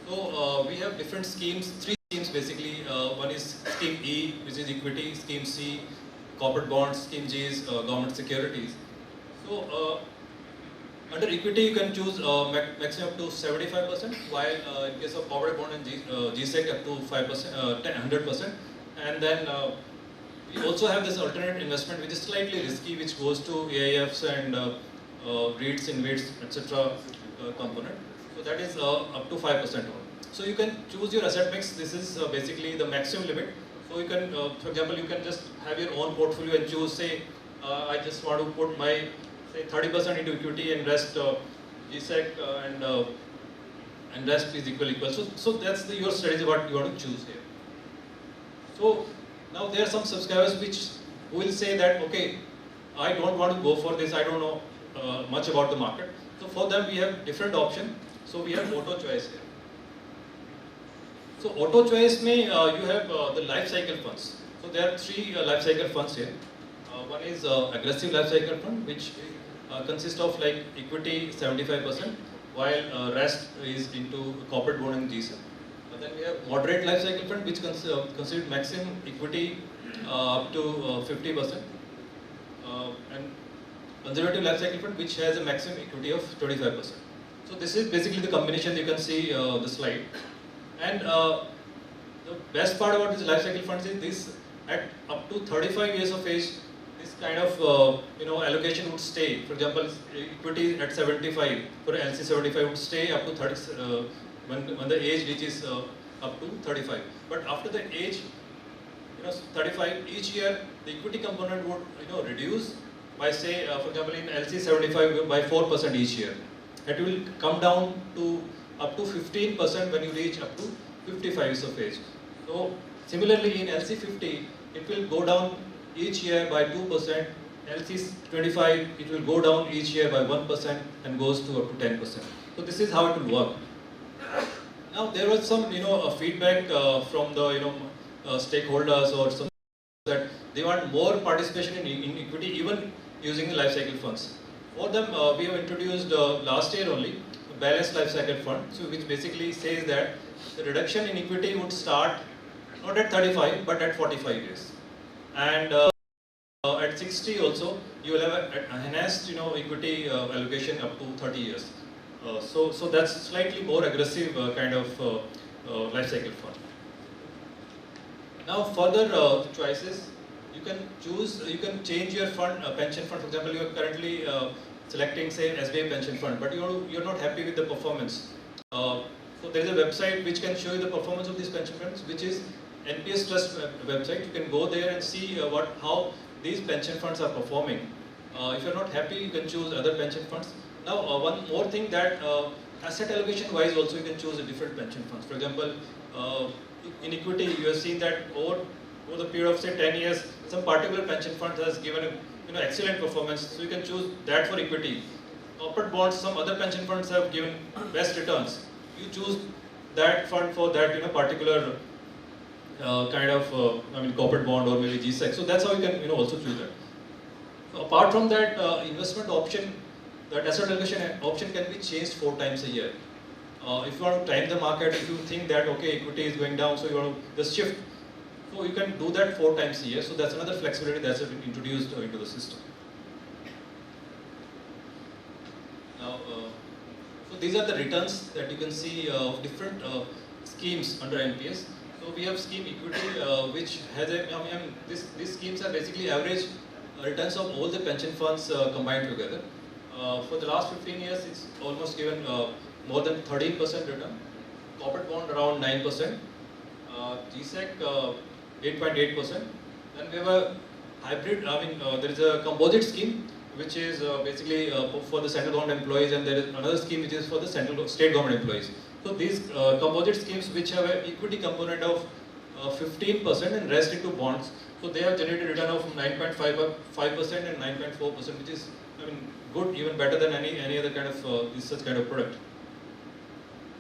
So we have different schemes, 3 schemes basically. One is scheme E, which is equity, scheme C, corporate bonds, scheme G is government securities. So under equity you can choose maximum up to 75%, while in case of corporate bond and GSEC up to 5%, 100%, and then We also have this alternate investment which is slightly risky, which goes to AIFs and REITs, InvITs, etc. Component. So that is up to 5% on. So you can choose your asset mix. This is basically the maximum limit. So you can, for example, you can just have your own portfolio and choose, say, I just want to put my, say, 30% into equity and rest GSEC and rest is equal. So that's your strategy, what you want to choose here. So now there are some subscribers which will say that, okay, I don't want to go for this, I don't know much about the market. So for them we have different option. So we have auto choice here. So auto choice may you have the life cycle funds. So there are three life cycle funds here. One is aggressive life cycle fund, which consists of like equity 75%, while rest is into corporate bond and GSEC. Then we have moderate life cycle fund, which consists maximum equity up to 50%, and conservative life cycle fund, which has a maximum equity of 25%. So this is basically the combination. You can see the slide. And the best part about these life cycle funds is this: at up to 35 years of age, this kind of allocation would stay. For example, equity at 75 for LC 75 would stay up to 30 when the age reaches up to 35. But after the age 35, each year the equity component would reduce by, say, for example, in LC 75 by 4% each year. It will come down to up to 15% when you reach up to 55 years of age. So similarly in LC 50, it will go down each year by 2%. LC 25, it will go down each year by 1% and goes to up to 10%. So this is how it will work. Now there was some feedback from the stakeholders or some that they want more participation in equity, even using the life cycle funds. For them, we have introduced last year only a balanced life cycle fund, so which basically says that the reduction in equity would start not at 35 but at 45 years, and at 60 also you will have an enhanced equity allocation up to 30 years. So that's slightly more aggressive kind of life cycle fund. Now further choices, you can choose, you can change your fund, pension fund. For example, you are currently selecting, say, SBI pension fund, but you're not happy with the performance. So there is a website which can show you the performance of these pension funds, which is NPS Trust website. You can go there and see how these pension funds are performing. If you're not happy, you can choose other pension funds. Now, one more thing that asset allocation wise also you can choose a different pension funds. For example, in equity, you have seen that over the period of say 10 years, some particular pension fund has given a excellent performance. So you can choose that for equity. Corporate bonds, some other pension funds have given best returns. You choose that fund for that particular kind of corporate bond or maybe GSEC. So that's how you can also choose that. So apart from that, investment option. That asset allocation option can be changed 4 times a year. If you want to time the market, if you think that okay, equity is going down, so you want to just shift, so you can do that 4 times a year. So that's another flexibility that's been introduced into the system. Now, so these are the returns that you can see of different schemes under NPS. So we have scheme equity, which has these schemes are basically average returns of all the pension funds combined together. For the last 15 years, it's almost given more than 13% return. Corporate bond around 9%. GSEC 8.8%. Then we have a hybrid. There is a composite scheme which is basically for the central government employees, and there is another scheme which is for the state government employees. So these composite schemes which have an equity component of 15% and rest into bonds. So they have generated return of 9.5% and 9.4%, which is good, even better than any other kind of such kind of product.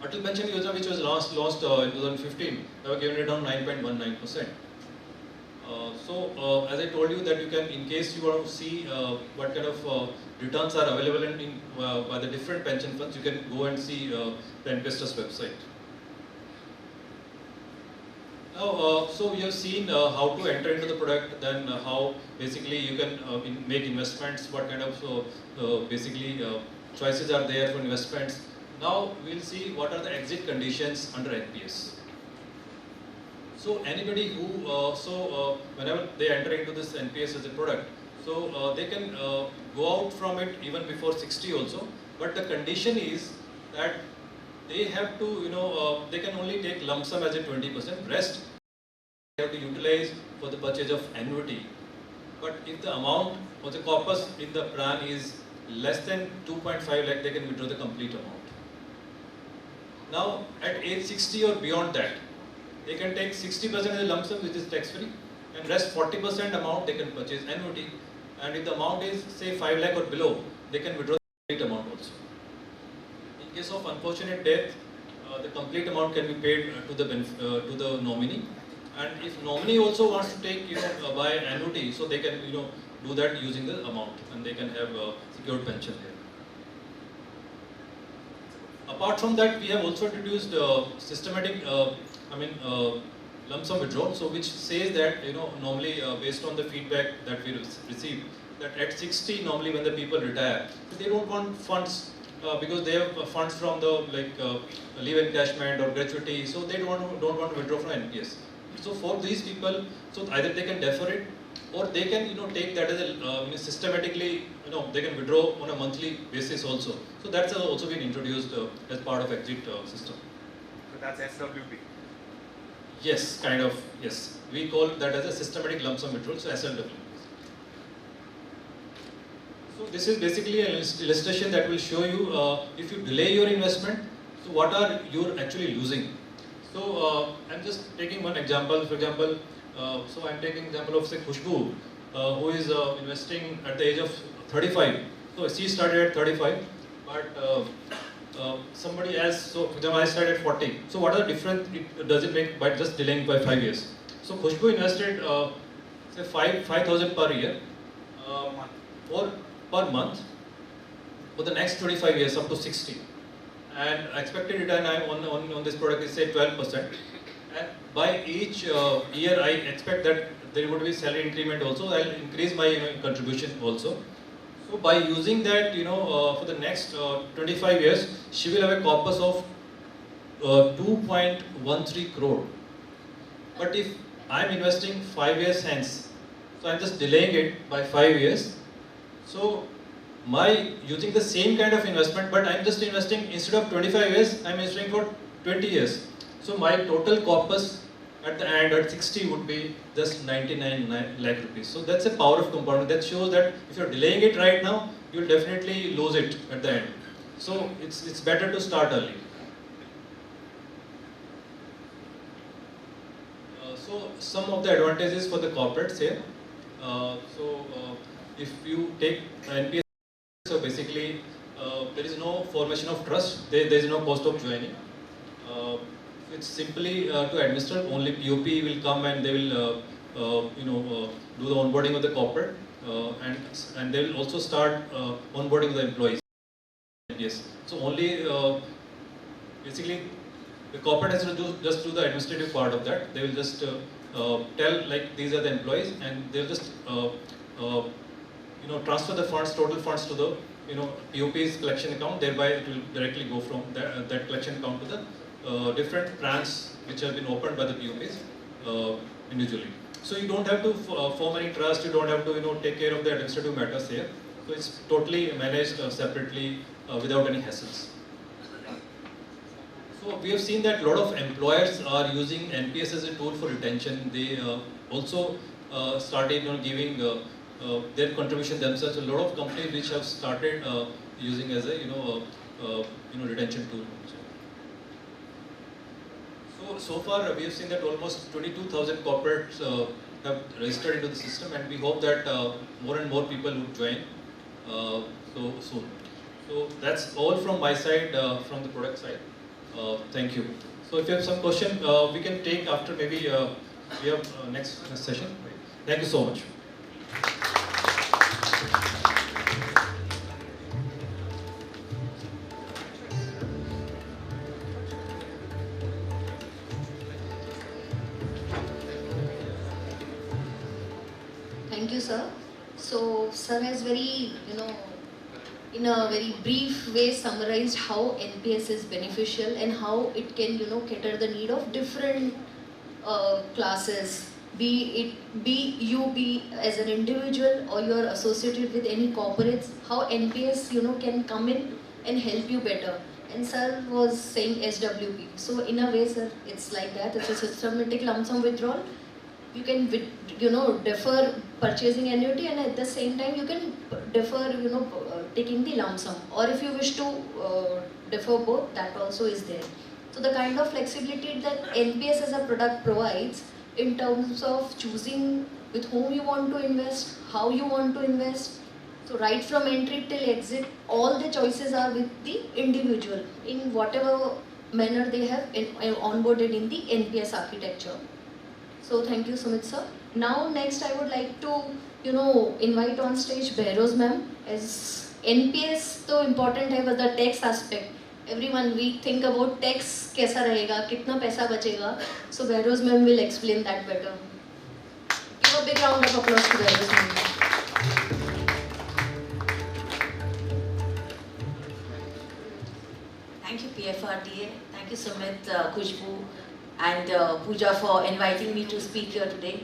Atal Pension Yojana, which was launched in 2015, they were given return 9.19%. So as I told you that you can, in case you want to see what kind of returns are available by the different pension funds, you can go and see the NPS Trust website. Now, so we have seen how to enter into the product, then how basically you can make investments, what kind of basically choices are there for investments. Now we'll see what are the exit conditions under NPS. So anybody who, whenever they enter into this NPS as a product, so they can go out from it even before 60 also, but the condition is that they have to, they can only take lump sum as a 20%, rest they have to utilize for the purchase of annuity. But if the amount or the corpus in the plan is less than 2.5 lakh, they can withdraw the complete amount. Now at age 60 or beyond that, they can take 60% as a lump sum, which is tax free, and rest 40% amount they can purchase annuity. And if the amount is say 5 lakh or below, they can withdraw the complete amount also. In case of unfortunate death, the complete amount can be paid to the nominee. And if nominee also wants to take, buy annuity, so they can, do that using the amount, and they can have secured pension here. Apart from that, we have also introduced systematic, lump sum withdrawal. So which says that, normally based on the feedback that we receive, that at 60, normally when the people retire, they don't want funds because they have funds from the leave encashment or gratuity, so they don't want to withdraw from NPS. So for these people, so either they can defer it, or they can take that as a systematically, they can withdraw on a monthly basis also. So that's also been introduced as part of exit system. So that's SWP. Yes, kind of, yes. We call that as a systematic lump sum withdrawal, so SLW. So this is basically an illustration that will show you if you delay your investment, so what are you actually losing. So I'm just taking one example. For example, so I'm taking example of say Khushbu, who is investing at the age of 35. So she started at 35, but somebody else. So for example, I started at 40. So what are the difference does it make by just delaying by 5 years? So Khushbu invested say 5,000 per year or per month for the next 25 years up to 60. And expected return on this product is say 12%. And by each year, I expect that there would be salary increment also. I'll increase my contribution also. So by using that, for the next 25 years, she will have a corpus of 2.13 crore. But if I'm investing 5 years hence, so I'm just delaying it by 5 years. So using the same kind of investment, but I'm just investing instead of 25 years, I'm investing for 20 years. So my total corpus at the end at 60 would be just 99 lakh rupees. So that's a power of compounding. That shows that if you're delaying it right now, you'll definitely lose it at the end. So it's better to start early. So some of the advantages for the corporates here. If you take NPS, so basically there is no formation of trust, there is no cost of joining. It's simply to administer, only POP will come and they will do the onboarding of the corporate and they will also start onboarding the employees. Yes. So only basically the corporate has to just do the administrative part of that. They will just tell like these are the employees and they'll just transfer the funds, total funds to the POP's collection account. Thereby it will directly go from that collection account to the different brands which have been opened by the POPs individually. So you don't have to form any trust. You don't have to take care of the administrative matters here. So it's totally managed separately without any hassles. So we have seen that a lot of employers are using NPS as a tool for retention. They also started giving their contribution themselves. A lot of companies which have started using as a retention tool. So far we have seen that almost 22,000 corporates have registered into the system, and we hope that more and more people would join so soon. So that's all from my side, from the product side. Thank you. So if you have some question, we can take after maybe we have next session. Thank you so much. Thank you, sir. So, sir has very, in a very brief way summarized how NPS is beneficial and how it can, cater the need of different classes, be you as an individual or you're associated with any corporates, how NPS can come in and help you better. And sir was saying SWP. So in a way, sir, it's like that. It's a systematic lump sum withdrawal. You can defer purchasing annuity, and at the same time you can defer taking the lump sum, or if you wish to defer both, that also is there. So the kind of flexibility that NPS as a product provides in terms of choosing with whom you want to invest, how you want to invest. So right from entry till exit, all the choices are with the individual in whatever manner they have onboarded in the NPS architecture. So thank you, Sumit sir. Now next I would like to invite on stage Behroz ma'am. As NPS तो important है, but the tax aspect. Everyone we think about tax कैसा रहेगा, कितना पैसा बचेगा. So Behroz ma'am will explain that better. Give a big round of applause to Behroz ma'am. Thank you PFRDA. Thank you Sumit, Khushbu and Pooja for inviting me to speak here today.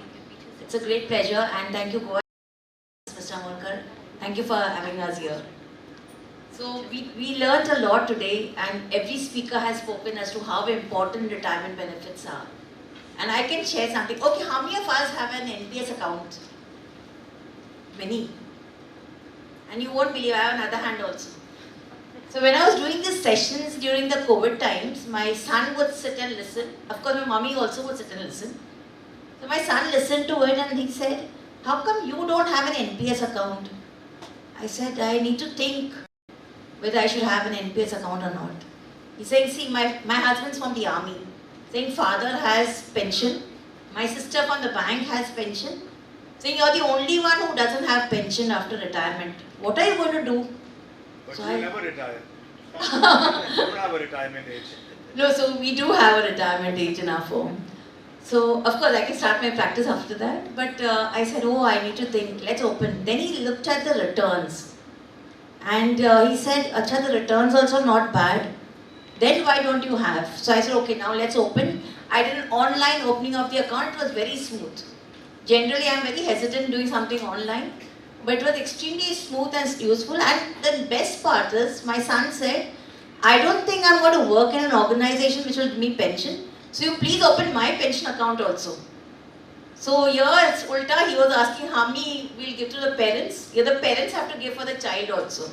It's a great pleasure, and thank you Goa, Mr. Amolkar. Thank you for having us here. So we learned a lot today, and every speaker has spoken as to how important retirement benefits are. And I can share something. Okay, how many of us have an NPS account? Many. And you won't believe, I have another hand also. So when I was doing these sessions during the COVID times, my son would sit and listen. Of course, my mommy also would sit and listen. So my son listened to it and he said, how come you don't have an NPS account? I said, I need to think whether I should have an NPS account or not. He's saying, see, my husband's from the army. Saying father has pension, my sister from the bank has pension. Saying you're the only one who doesn't have pension after retirement. What are you going to do? But So you never retire. You don't have a retirement age. No, so we do have a retirement age in our firm. So, of course, I can start my practice after that. But I said, oh, I need to think, let's open. Then he looked at the returns. And he said, acha, the returns also not bad. Then why don't you have? So I said, okay, now let's open. I did an online opening of the account. It was very smooth. Generally, I'm very hesitant doing something online. But it was extremely smooth and useful. And the best part is, my son said, I don't think I'm going to work in an organization which will give me pension. So you please open my pension account also. So here it's ulta, he was asking how many we'll give to the parents. Here the parents have to give for the child also.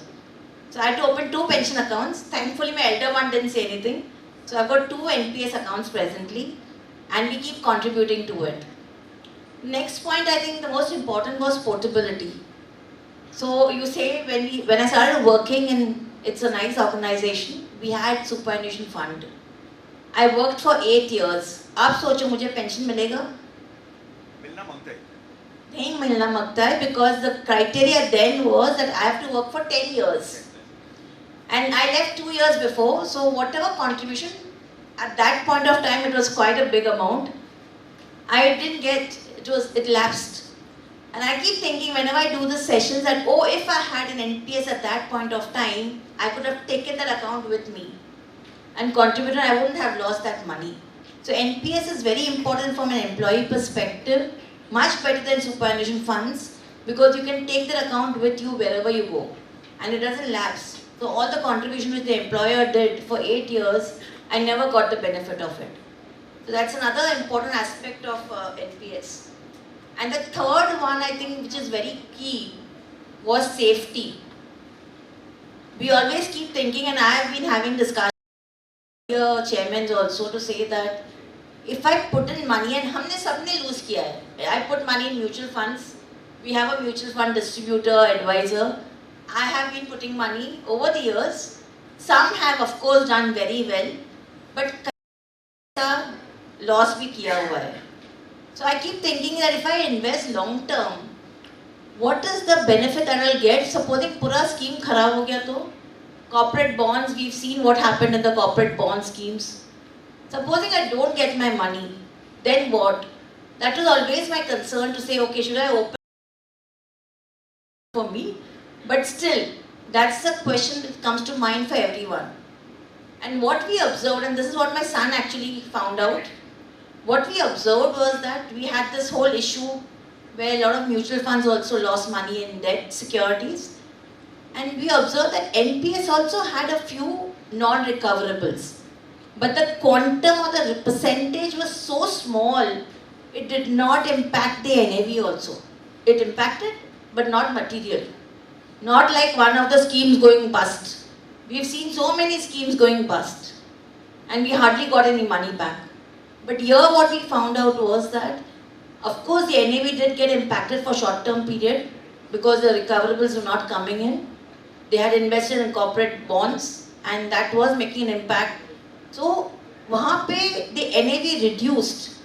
So I had to open 2 pension accounts. Thankfully my elder one didn't say anything. So I've got 2 NPS accounts presently and we keep contributing to it. Next point, I think the most important was portability. So you say when I started working in, it's a nice organization, we had superannuation fund. I worked for 8 years. आप सोचो मुझे pension मिलेगा? मिलना मांगता है. नहीं मिलना मांगता है because the criteria then was that I have to work for 10 years. And I left 2 years before, so whatever contribution, at that point of time it was quite a big amount. I didn't get, it lapsed. And I keep thinking whenever I do the sessions that, oh, if I had an NPS at that point of time, I could have taken that account with me and contributed, I wouldn't have lost that money. So NPS is very important from an employee perspective, much better than superannuation funds, because you can take that account with you wherever you go and it doesn't lapse. So all the contribution which the employer did for 8 years, I never got the benefit of it. So that's another important aspect of NPS. And the third one, I think, which is very key, was safety. We always keep thinking, and I have been having discussions with your chairmen also to say that if I put in money, and हमने सबने lose किया है. I put money in mutual funds. We have a mutual fund distributor, advisor. I have been putting money over the years. Some have, of course, done very well, but loss भी किया हुआ है. So I keep thinking that if I invest long term, what is the benefit that I will get? Supposing pura scheme kharab ho gaya to? Corporate bonds, we've seen what happened in the corporate bond schemes. Supposing I don't get my money, then what? That was always my concern to say, okay, should I open for me? But still, that's the question that comes to mind for everyone. And what we observed, and this is what my son actually found out, what we observed was that we had this whole issue where a lot of mutual funds also lost money in debt securities. And we observed that NPS also had a few non-recoverables. But the quantum or the percentage was so small, it did not impact the NAV also. It impacted, but not material. Not like one of the schemes going bust. We've seen so many schemes going bust, and we hardly got any money back. But here what we found out was that, of course, the NAV did get impacted for short-term period because the recoverables were not coming in. They had invested in corporate bonds, and that was making an impact. So, वहाँ पे the NAV reduced,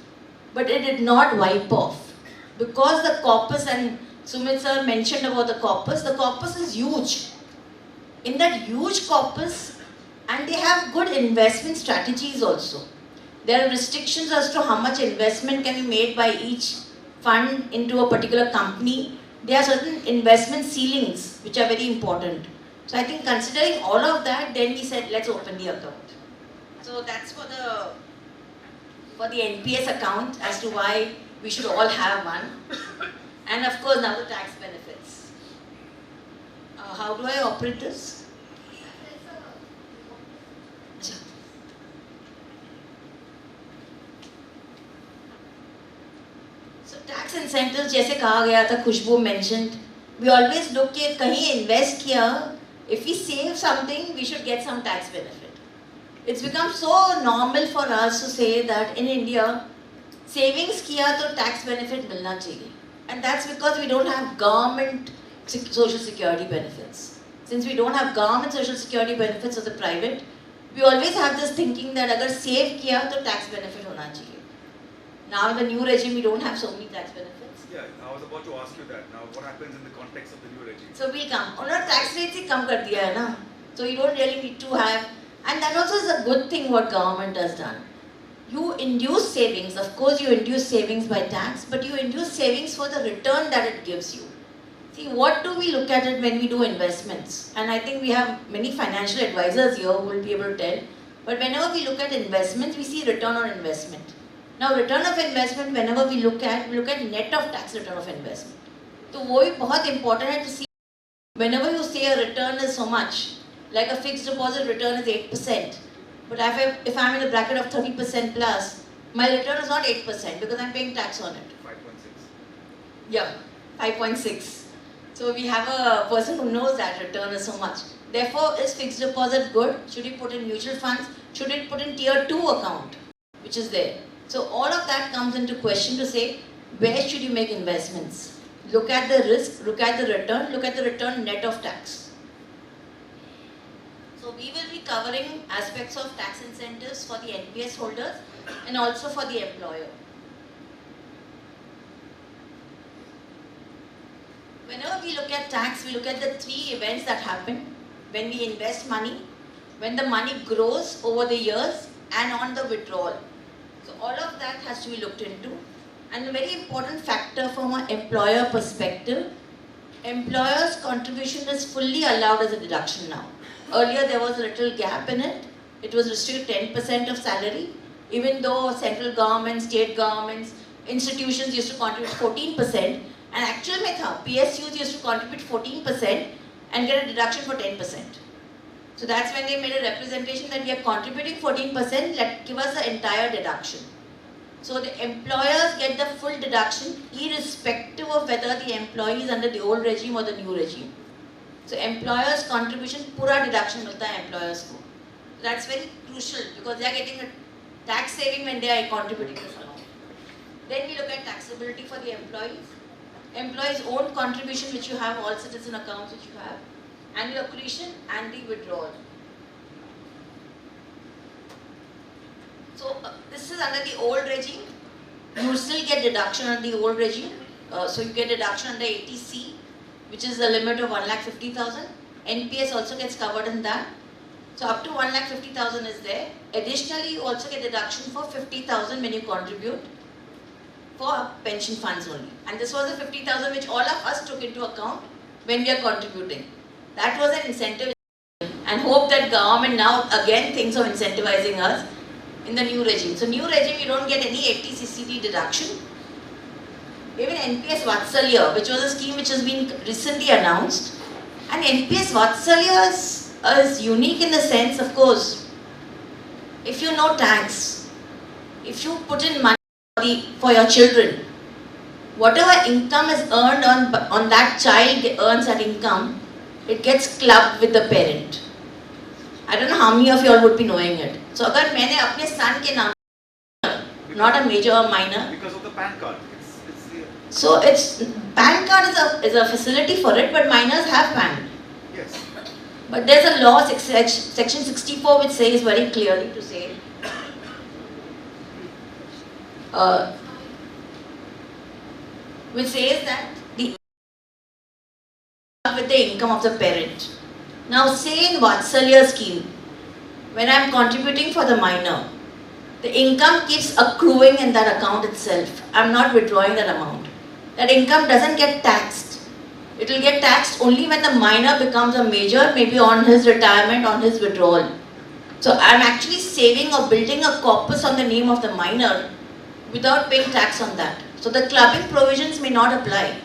but it did not wipe off because the corpus, and Sumit sir mentioned about the corpus is huge. In that huge corpus, and they have good investment strategies also. There are restrictions as to how much investment can be made by each fund into a particular company. There are certain investment ceilings which are very important. So I think considering all of that, then we said let's open the account. So that's for the NPS account as to why we should all have one. And of course now the tax benefits. How do I operate this? So tax incentives, जैसे कहा गया था, खुशबू mentioned, we always look कि कहीं invest किया, if we save something, we should get some tax benefit. It's become so normal for us to say that in India, savings किया तो tax benefit मिलना चाहिए. And that's because we don't have government social security benefits. Since we don't have government social security benefits of the private, we always have this thinking that अगर save किया तो tax benefit होना चाहिए. Now in the new regime, we don't have so many tax benefits. Yeah, I was about to ask you that. Now, what happens in the context of the new regime? So we come. उन्होंने tax rates ही कम कर दिया है ना. So you don't really need to have, and that also is a good thing what government has done. You induce savings. Of course, you induce savings by tax, but you induce savings for the return that it gives you. See, what do we look at it when we do investments? And I think we have many financial advisors here who will be able to tell. But whenever we look at investments, we see return on investment. Now, return of investment, whenever we look at net of tax return of investment. So, वो भी बहुत important है to see. Whenever you say a return is so much, like a fixed deposit return is 8%. But if I'm in the bracket of 30% plus, my return is not 8% because I'm paying tax on it. 5.6. Yeah, 5.6. So we have a person who knows that return is so much. Therefore, is fixed deposit good? Should you put in mutual funds? Should it put in tier 2 account, which is there? So all of that comes into question to say, where should you make investments? Look at the risk, look at the return net of tax. So we will be covering aspects of tax incentives for the NPS holders and also for the employer. Whenever we look at tax, we look at the 3 events that happen when we invest money, when the money grows over the years, and on the withdrawal. So all of that has to be looked into. And a very important factor from an employer perspective, employer's contribution is fully allowed as a deduction now. Earlier there was a little gap in it. It was restricted 10% of salary, even though central government, state governments, institutions used to contribute 14%. And actual में था, PSUs used to contribute 14% and get a deduction for 10%. So that's when they made a representation that we are contributing 14%, give us the entire deduction. So the employers get the full deduction irrespective of whether the employee is under the old regime or the new regime. So employers' contribution, pura deduction milta hai employers ko. So that's very crucial because they are getting a tax saving when they are contributing this amount. Then we look at taxability for the employees. Employees' own contribution which you have, all citizen accounts which you have, annual accretion and the withdrawal. So this is under the old regime. You still get deduction under the old regime. So you get deduction under 80C, which is the limit of 1,50,000. NPS also gets covered in that. So up to 1,50,000 is there. Additionally, you also get deduction for 50,000 when you contribute for pension funds only. And this was the 50,000 which all of us took into account when we are contributing. That was an incentive, and hope that government now again thinks of incentivizing us. in the new regime. So new regime, you don't get any 80 deduction. Even NPS Vatsalya, which was a scheme which has been recently announced, and NPS Vatsalya is unique in the sense, of course, if you know tax, if you put in money for your children, whatever income is earned on that child earns that income, it gets clubbed with the parent. I don't know how many of you all would be knowing it. So, if I have my son ke naam, not a major or minor. Because of the PAN card. So PAN card is a facility for it, but minors have PAN. Yes. But there's a law, section 64, which says very clearly to say, which says that with the income of the parent. Now say in Vatsalya scheme, when I am contributing for the minor, the income keeps accruing in that account itself. I am not withdrawing that amount. That income doesn't get taxed. It will get taxed only when the minor becomes a major, maybe on his retirement, on his withdrawal. So I am actually saving or building a corpus on the name of the minor without paying tax on that. So the clubbing provisions may not apply.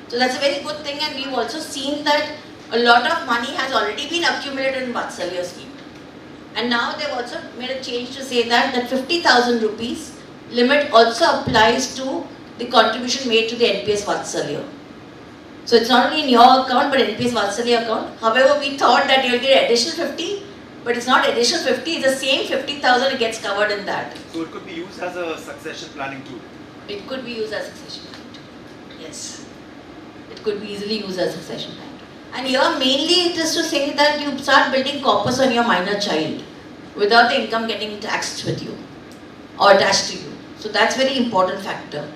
So that's a very good thing, and we've also seen that a lot of money has already been accumulated in Vatsalya scheme. And now they've also made a change to say that 50,000 rupees limit also applies to the contribution made to the NPS Vatsalya. So it's not only in your account but NPS Vatsalya account. However, we thought that you'll get additional 50, but it's not additional 50, it's the same 50,000, it gets covered in that. So it could be used as a succession planning tool. It could be used as succession planning tool. Yes. It could be easily used as succession planning tool. And here mainly it is to say that you start building corpus on your minor child without the income getting taxed with you or attached to you. So that's very important factor.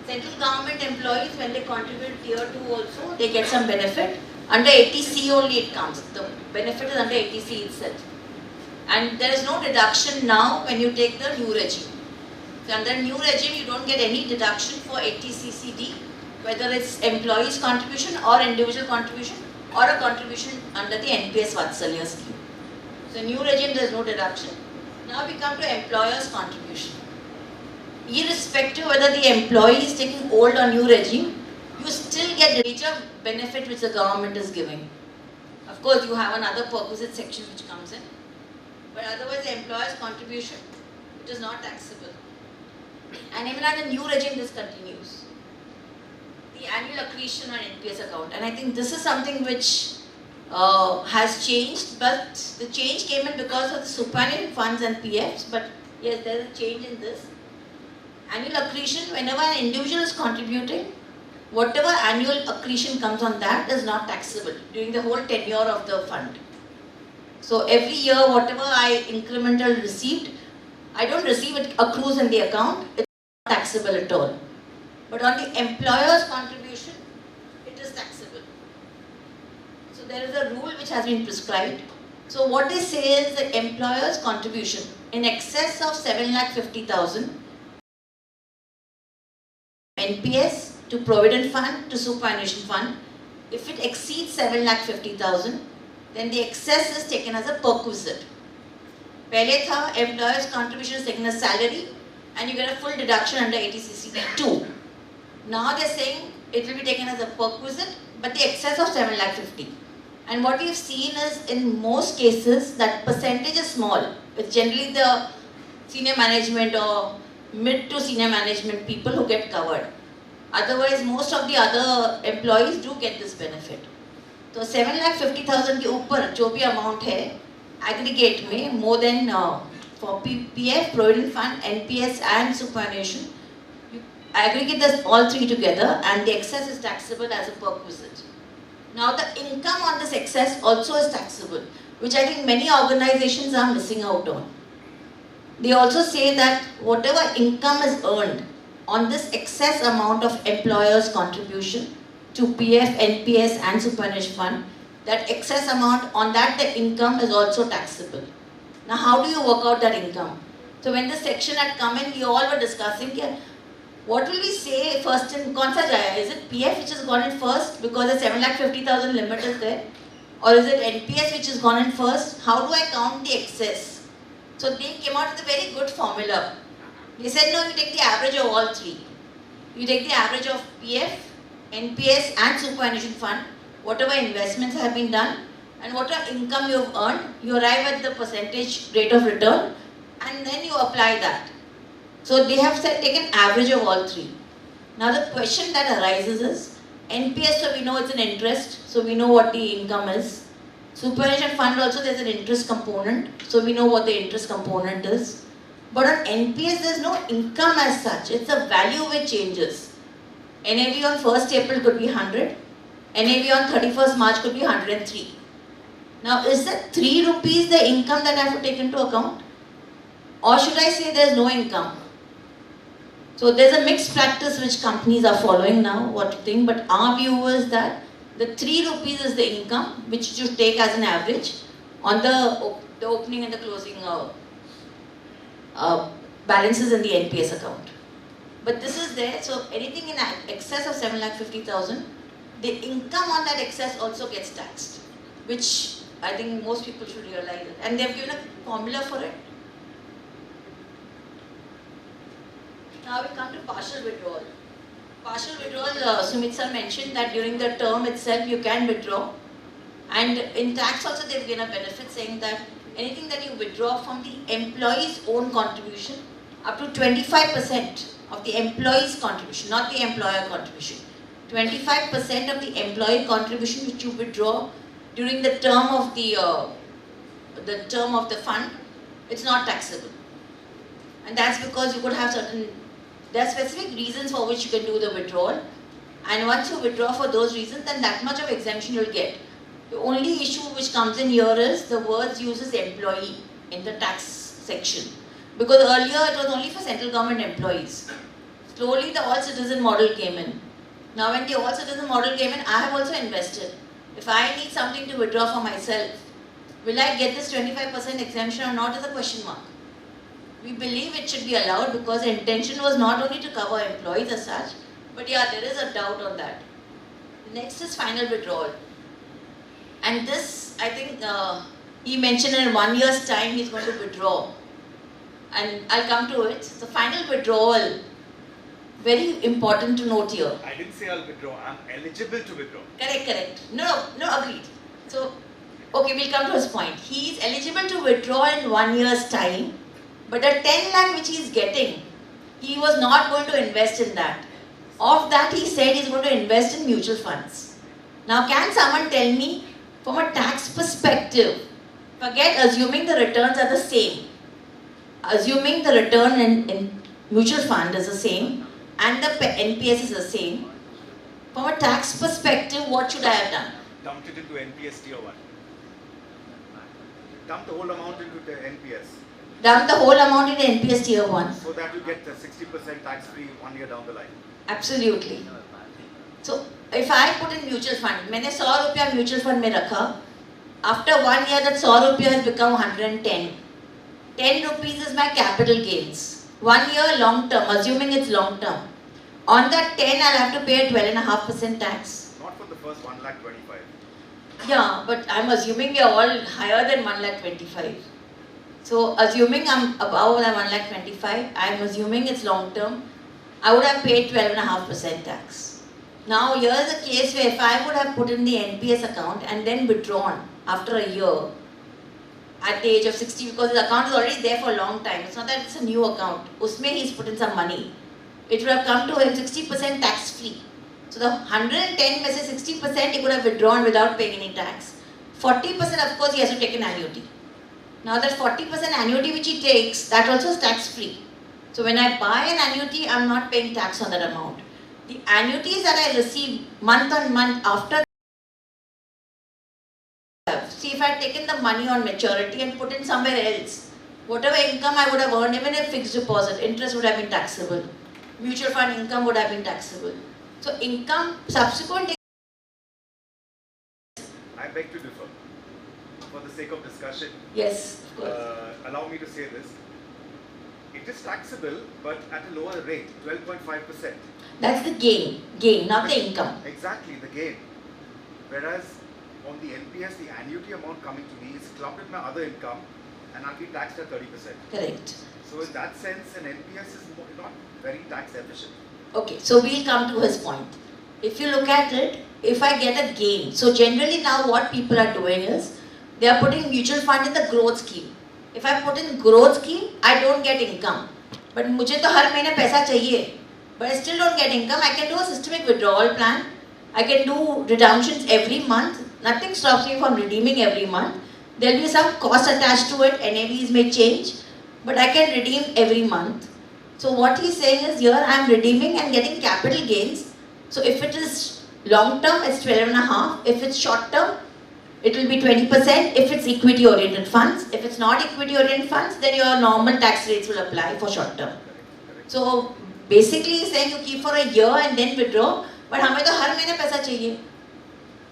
Central government employees, when they contribute tier 2 also, they get some benefit. Under 80C only it comes. The benefit is under 80C itself. And there is no deduction now when you take the new regime. So under new regime, you don't get any deduction for 80CCD, whether it's employees contribution or individual contribution or a contribution under the NPS Vatsalya scheme. So new regime, there is no deduction. Now we come to employers contribution. Irrespective whether the employee is taking old or new regime, you still get the major benefit which the government is giving. Of course, you have another perquisite section which comes in, but otherwise the employer's contribution, it is not taxable. And even under new regime, this continues. The annual accretion on NPS account, and I think this is something which has changed, but the change came in because of the superannuation funds and PFs, but yes, there is a change in this. Annual accretion, whenever an individual is contributing, whatever annual accretion comes on that is not taxable during the whole tenure of the fund. So every year, whatever I incremental received, I don't receive it, accrues in the account, it's not taxable at all. But on the employer's contribution, it is taxable. So there is a rule which has been prescribed. So what they say is the employer's contribution in excess of 7,50,000 NPS to Provident Fund to Superannuation Fund. If it exceeds 7,50,000, then the excess is taken as a perquisite. Pehle tha, employer's contribution is taken as salary and you get a full deduction under 80CCD2. Now they are saying it will be taken as a perquisite, but the excess of 7,50,000. And what we have seen is in most cases that percentage is small. It's generally the senior management or mid to senior management people who get covered. Otherwise, most of the other employees do get this benefit. So 7,50,000 के ऊपर जो भी amount है, aggregate में more than for PF, Provident Fund, NPS and Superannuation, you aggregate this all three together and the excess is taxable as a perquisite. Now the income on this excess also is taxable, which I think many organizations are missing out on. They also say that whatever income is earned on this excess amount of employer's contribution to PF, NPS and Superannuation Fund, that excess amount on that the income is also taxable. Now how do you work out that income? So when this section had come in, we all were discussing what will we say first in kaun sa jaya? Is it PF which has gone in first because the 7,50,000 limit is there? Or is it NPS which has gone in first? How do I count the excess? So they came out with a very good formula. They said, no, you take the average of all three. You take the average of PF, NPS and superannuation fund, whatever investments have been done and whatever income you have earned, you arrive at the percentage rate of return and then you apply that. So they have said take an average of all three. Now the question that arises is, NPS, so we know it's an interest, so we know what the income is. Superannuation fund also there's an interest component, so we know what the interest component is. But on NPS there's no income as such, it's a value which changes. NAV on 1st April could be 100, NAV on 31st March could be 103. Now is that 3 rupees the income that I have to take into account? Or should I say there's no income? So there's a mixed practice which companies are following now, what to think, but our view is that the 3 rupees is the income which you should take as an average on the opening and the closing balances in the NPS account. But this is there, so anything in excess of 7,50,000, the income on that excess also gets taxed, which I think most people should realize it. And they've given a formula for it. Now we come to partial withdrawal. Partial withdrawal, Sumit sir mentioned that during the term itself you can withdraw. And in tax also they've given a benefit saying that anything that you withdraw from the employee's own contribution up to 25% of the employee's contribution, not the employer contribution. 25% of the employee contribution which you withdraw during the term of the fund, it's not taxable. And that's because you could have there are specific reasons for which you can do the withdrawal. And once you withdraw for those reasons, then that much of exemption you'll get. The only issue which comes in here is the words uses employee in the tax section. Because earlier it was only for central government employees. Slowly the all citizen model came in. Now when the all citizen model came in, I have also invested. If I need something to withdraw for myself, will I get this 25% exemption or not is a question mark. We believe it should be allowed because the intention was not only to cover employees as such, but yeah, there is a doubt on that. Next is final withdrawal. And this, I think, he mentioned in 1 year's time he's going to withdraw. And I'll come to it. So final withdrawal, very important to note here. I didn't say I'll withdraw, I'm eligible to withdraw. Correct. No, agreed. So, okay, we'll come to his point. He is eligible to withdraw in 1 year's time, but the 10 lakh which he is getting, he was not going to invest in that. Of that, he said he's going to invest in mutual funds. Now, can someone tell me, from a tax perspective, forget assuming the returns are the same, assuming the return in mutual fund is the same, and the NPS is the same, from a tax perspective, what should I have done? Dumped it into NPS tier 1. Dump the whole amount into the NPS. Dump the whole amount into NPS tier 1. So that you get the 60% tax free 1 year down the line. Absolutely. So, if I put in mutual fund, मैंने 100 रुपया mutual fund में रखा, after 1 year that 100 रुपया has become 110. 10 rupees is my capital gains. 1 year long term, assuming it's long term. On that 10, I'll have to pay a 12.5% tax. Not for the first 1,25,000. Yeah, but I'm assuming we are all higher than 1,25,000. So, assuming I'm above 1,25,000, I'm assuming it's long term, I would have paid 12.5% tax. Now, here's a case where if I would have put in the NPS account and then withdrawn after a year at the age of 60, because his account is already there for a long time. It's not that it's a new account. Usme he's put in some money. It would have come to him 60% tax free. So the 110 में से 60% he could have withdrawn without paying any tax. 40% of course he has to take an annuity. Now that 40% annuity which he takes, that also is tax free. So when I buy an annuity, I'm not paying tax on that amount. The annuities that I receive month on month after, see if I had taken the money on maturity and put in somewhere else, whatever income I would have earned, even a fixed deposit, interest would have been taxable. Mutual fund income would have been taxable. So income, subsequent. I beg to differ. For the sake of discussion, Yes, of course. Allow me to say this. It is taxable, but at a lower rate, 12.5%. That's the gain, not the income. Exactly, the gain. Whereas on the NPS, the annuity amount coming to me is clubbed with my other income and I'll be taxed at 30%. Correct. So in that sense, an NPS is not very tax efficient. Okay, so we'll come to his point. If you look at it, if I get a gain, so generally now what people are doing is, they are putting mutual fund in the growth scheme. If I put in growth scheme, I don't get income. But मुझे तो हर महीने पैसा चाहिए, but I still don't get income. I can do a systemic withdrawal plan. I can do redemptions every month. Nothing stops me from redeeming every month. There will be some cost attached to it. NAVs may change, but I can redeem every month. So what he's saying is here I am redeeming and getting capital gains. So if it is long term, it's 12.5. If it's short term, it will be 20%. If it's equity oriented funds, if it's not equity oriented funds, then your normal tax rates will apply for short term. So basically he's saying you keep for a year and then withdraw, but हमें तो हर महीने पैसा चाहिए.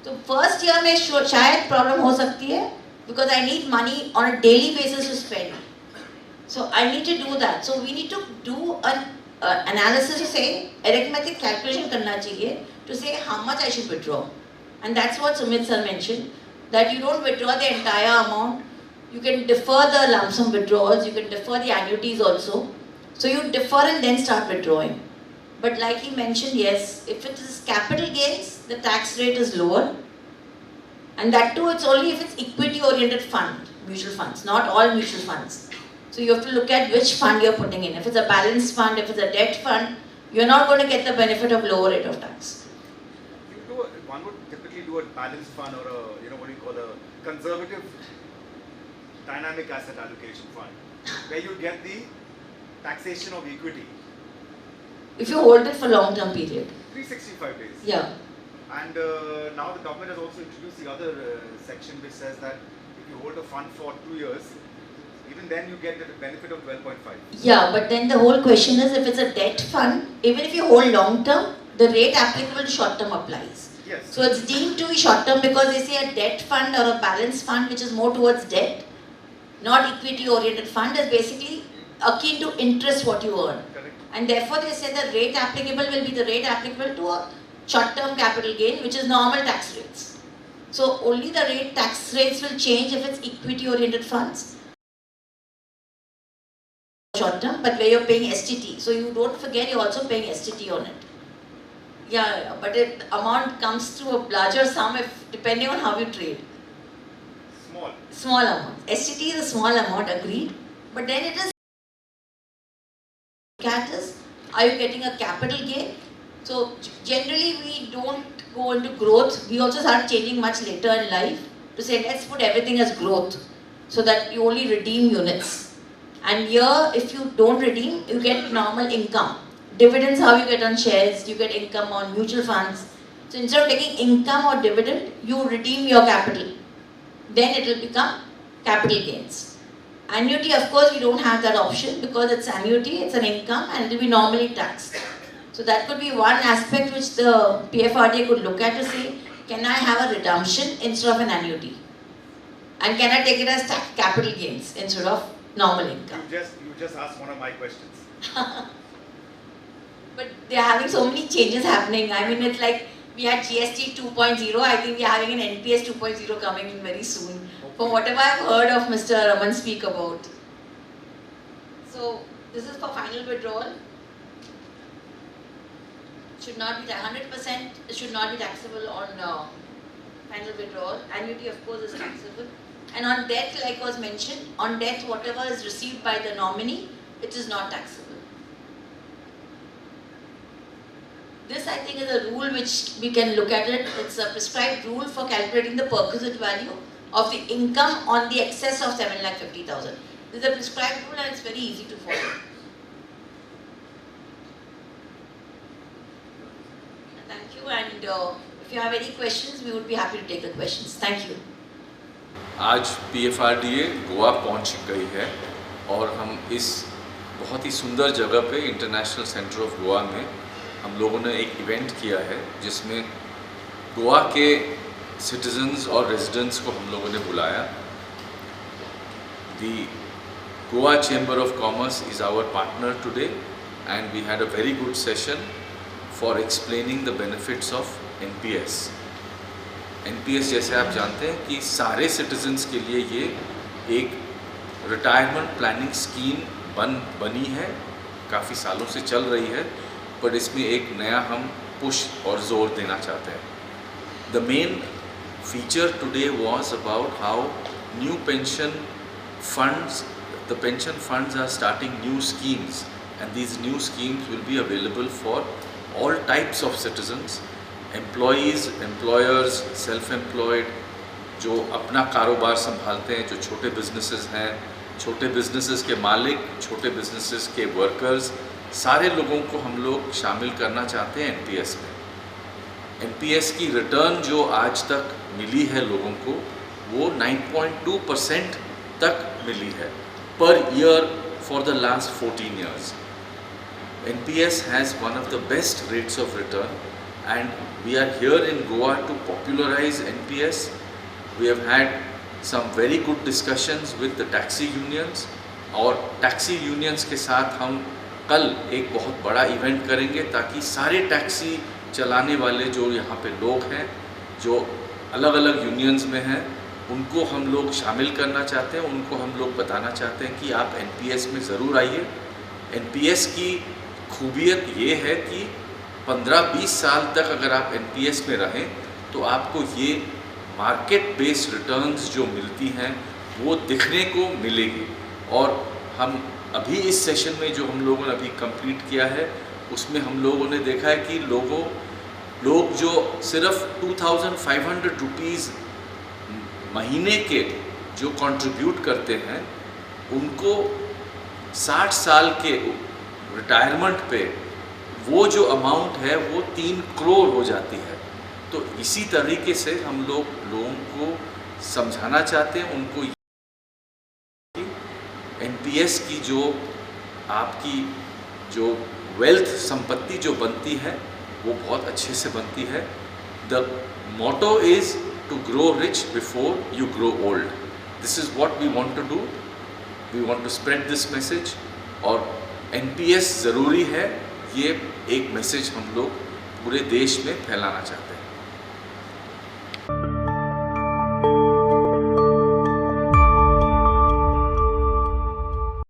So first year में शायद problem हो सकती है, because I need money on a daily basis to spend. So I need to do that. So we need to do an analysis to say, arithmetic calculation करना चाहिए to say how much I should withdraw. And that's what Sumit sir mentioned, that you don't withdraw the entire amount. You can defer the lump sum withdrawals, you can defer the annuities also. So you defer and then start withdrawing. But like he mentioned, yes, if it is capital gains, the tax rate is lower. And that too, it's only if it's equity oriented fund, mutual funds, not all mutual funds. So you have to look at which fund you're putting in. If it's a balanced fund, if it's a debt fund, you're not going to get the benefit of lower rate of tax. One would typically do a balanced fund or a, what do you call a conservative dynamic asset allocation fund, where you get the taxation of equity. If you hold it for long-term period. 365 days. Yeah. And now the government has also introduced the other section which says that if you hold a fund for 2 years, even then you get the benefit of 12.5. Yeah, but then the whole question is, if it's a debt fund, even if you hold long-term, the rate applicable to short-term applies. Yes. So it's deemed to be short-term because they say a debt fund or a balanced fund which is more towards debt, not equity-oriented fund, is basically akin to interest what you earn. Correct. And therefore they say the rate applicable will be the rate applicable to a short-term capital gain, which is normal tax rates. So only the rate tax rates will change if it's equity-oriented funds, short-term, but where you're paying STT. So you don't forget you're also paying STT on it. Yeah, but the amount comes to a larger sum depending on how you trade. Small. Small amount. STT is a small amount, agreed. But then it is, are you getting a capital gain? So generally we don't go into growth. We also start changing much later in life to say let's put everything as growth so that you only redeem units. And here if you don't redeem, you get normal income. Dividends, how you get on shares, you get income on mutual funds. So instead of taking income or dividend, you redeem your capital. Then it will become capital gains. Annuity, of course, we don't have that option because it's annuity, it's an income and it will be normally taxed. So that could be one aspect which the PFRDA could look at to say, can I have a redemption instead of an annuity? And can I take it as capital gains instead of normal income? You just asked one of my questions. But they are having so many changes happening. I mean, it's like we had GST 2.0. I think we are having an NPS 2.0 coming in very soon. From whatever I've heard of Mr. Raman speak about. So this is for final withdrawal. Should not be 100%. It should not be taxable on final withdrawal. Annuity, of course, is taxable. And on debt, like was mentioned, on debt, whatever is received by the nominee, it is not taxable. This, I think, is a rule which we can look at it. It's a prescribed rule for calculating the perquisite value of the income on the excess of 7,50,000. This is a prescribed rule and it's very easy to follow. Thank you, and if you have any questions, we would be happy to take the questions. Thank you. आज PFRDA Goa पहुंच गई है और हम इस बहुत ही सुंदर जगह पे इंटरनेशनल सेंटर ऑफ गोवा में हम लोगों ने एक इवेंट किया है जिसमें गोवा के सिटीजन्स और रेजिडेंट्स को हम लोगों ने बुलाया. The Goa chamber of commerce is our partner today and we had a very good session for explaining the benefits of NPS. NPS जैसे आप जानते हैं कि सारे सिटीजन्स के लिए ये एक रिटायरमेंट प्लानिंग स्कीम बनी है, काफ़ी सालों से चल रही है, पर इसमें एक नया हम पुश और ज़ोर देना चाहते हैं. The main feature today was about how new pension funds, the pension funds are starting new schemes, and these new schemes will be available for all types of citizens, employees, employers, self-employed, जो अपना कारोबार संभालते हैं, जो छोटे businesses हैं, छोटे businesses के मालिक, छोटे बिजनेसेस के वर्कर्स, सारे लोगों को हम लोग शामिल करना चाहते हैं NPS में. NPS की रिटर्न जो आज तक मिली है लोगों को, वो 9.2% तक मिली है per year for the last 14 years. NPS has one of the best rates of return, and we are here in Goa to popularize NPS. We have had some very good discussions with the taxi unions, और taxi unions के साथ हम कल एक बहुत बड़ा event करेंगे ताकि सारे टैक्सी चलाने वाले जो यहाँ पे लोग हैं, जो अलग अलग यूनियंस में हैं, उनको हम लोग शामिल करना चाहते हैं. उनको हम लोग बताना चाहते हैं कि आप NPS में ज़रूर आइए. NPS की खूबियत ये है कि 15-20 साल तक अगर आप NPS में रहें तो आपको ये मार्केट बेस्ड रिटर्न्स जो मिलती हैं वो दिखने को मिलेगी. और हम अभी इस सेशन में जो हम लोगों ने अभी कंप्लीट किया है, उसमें हम लोगों ने देखा है कि लोग जो सिर्फ 2500 रुपीज़ महीने के जो कंट्रीब्यूट करते हैं, उनको 60 साल के रिटायरमेंट पे वो जो अमाउंट है वो 3 करोड़ हो जाती है. तो इसी तरीके से हम लोगों को समझाना चाहते हैं, उनको NPS की जो आपकी जो वेल्थ संपत्ति जो बनती है वो बहुत अच्छे से बनती है. The motto is to grow rich before you grow old. This is what we want to do. We want to spread this message, और NPS ज़रूरी है, ये एक मैसेज हम लोग पूरे देश में फैलाना चाहते हैं.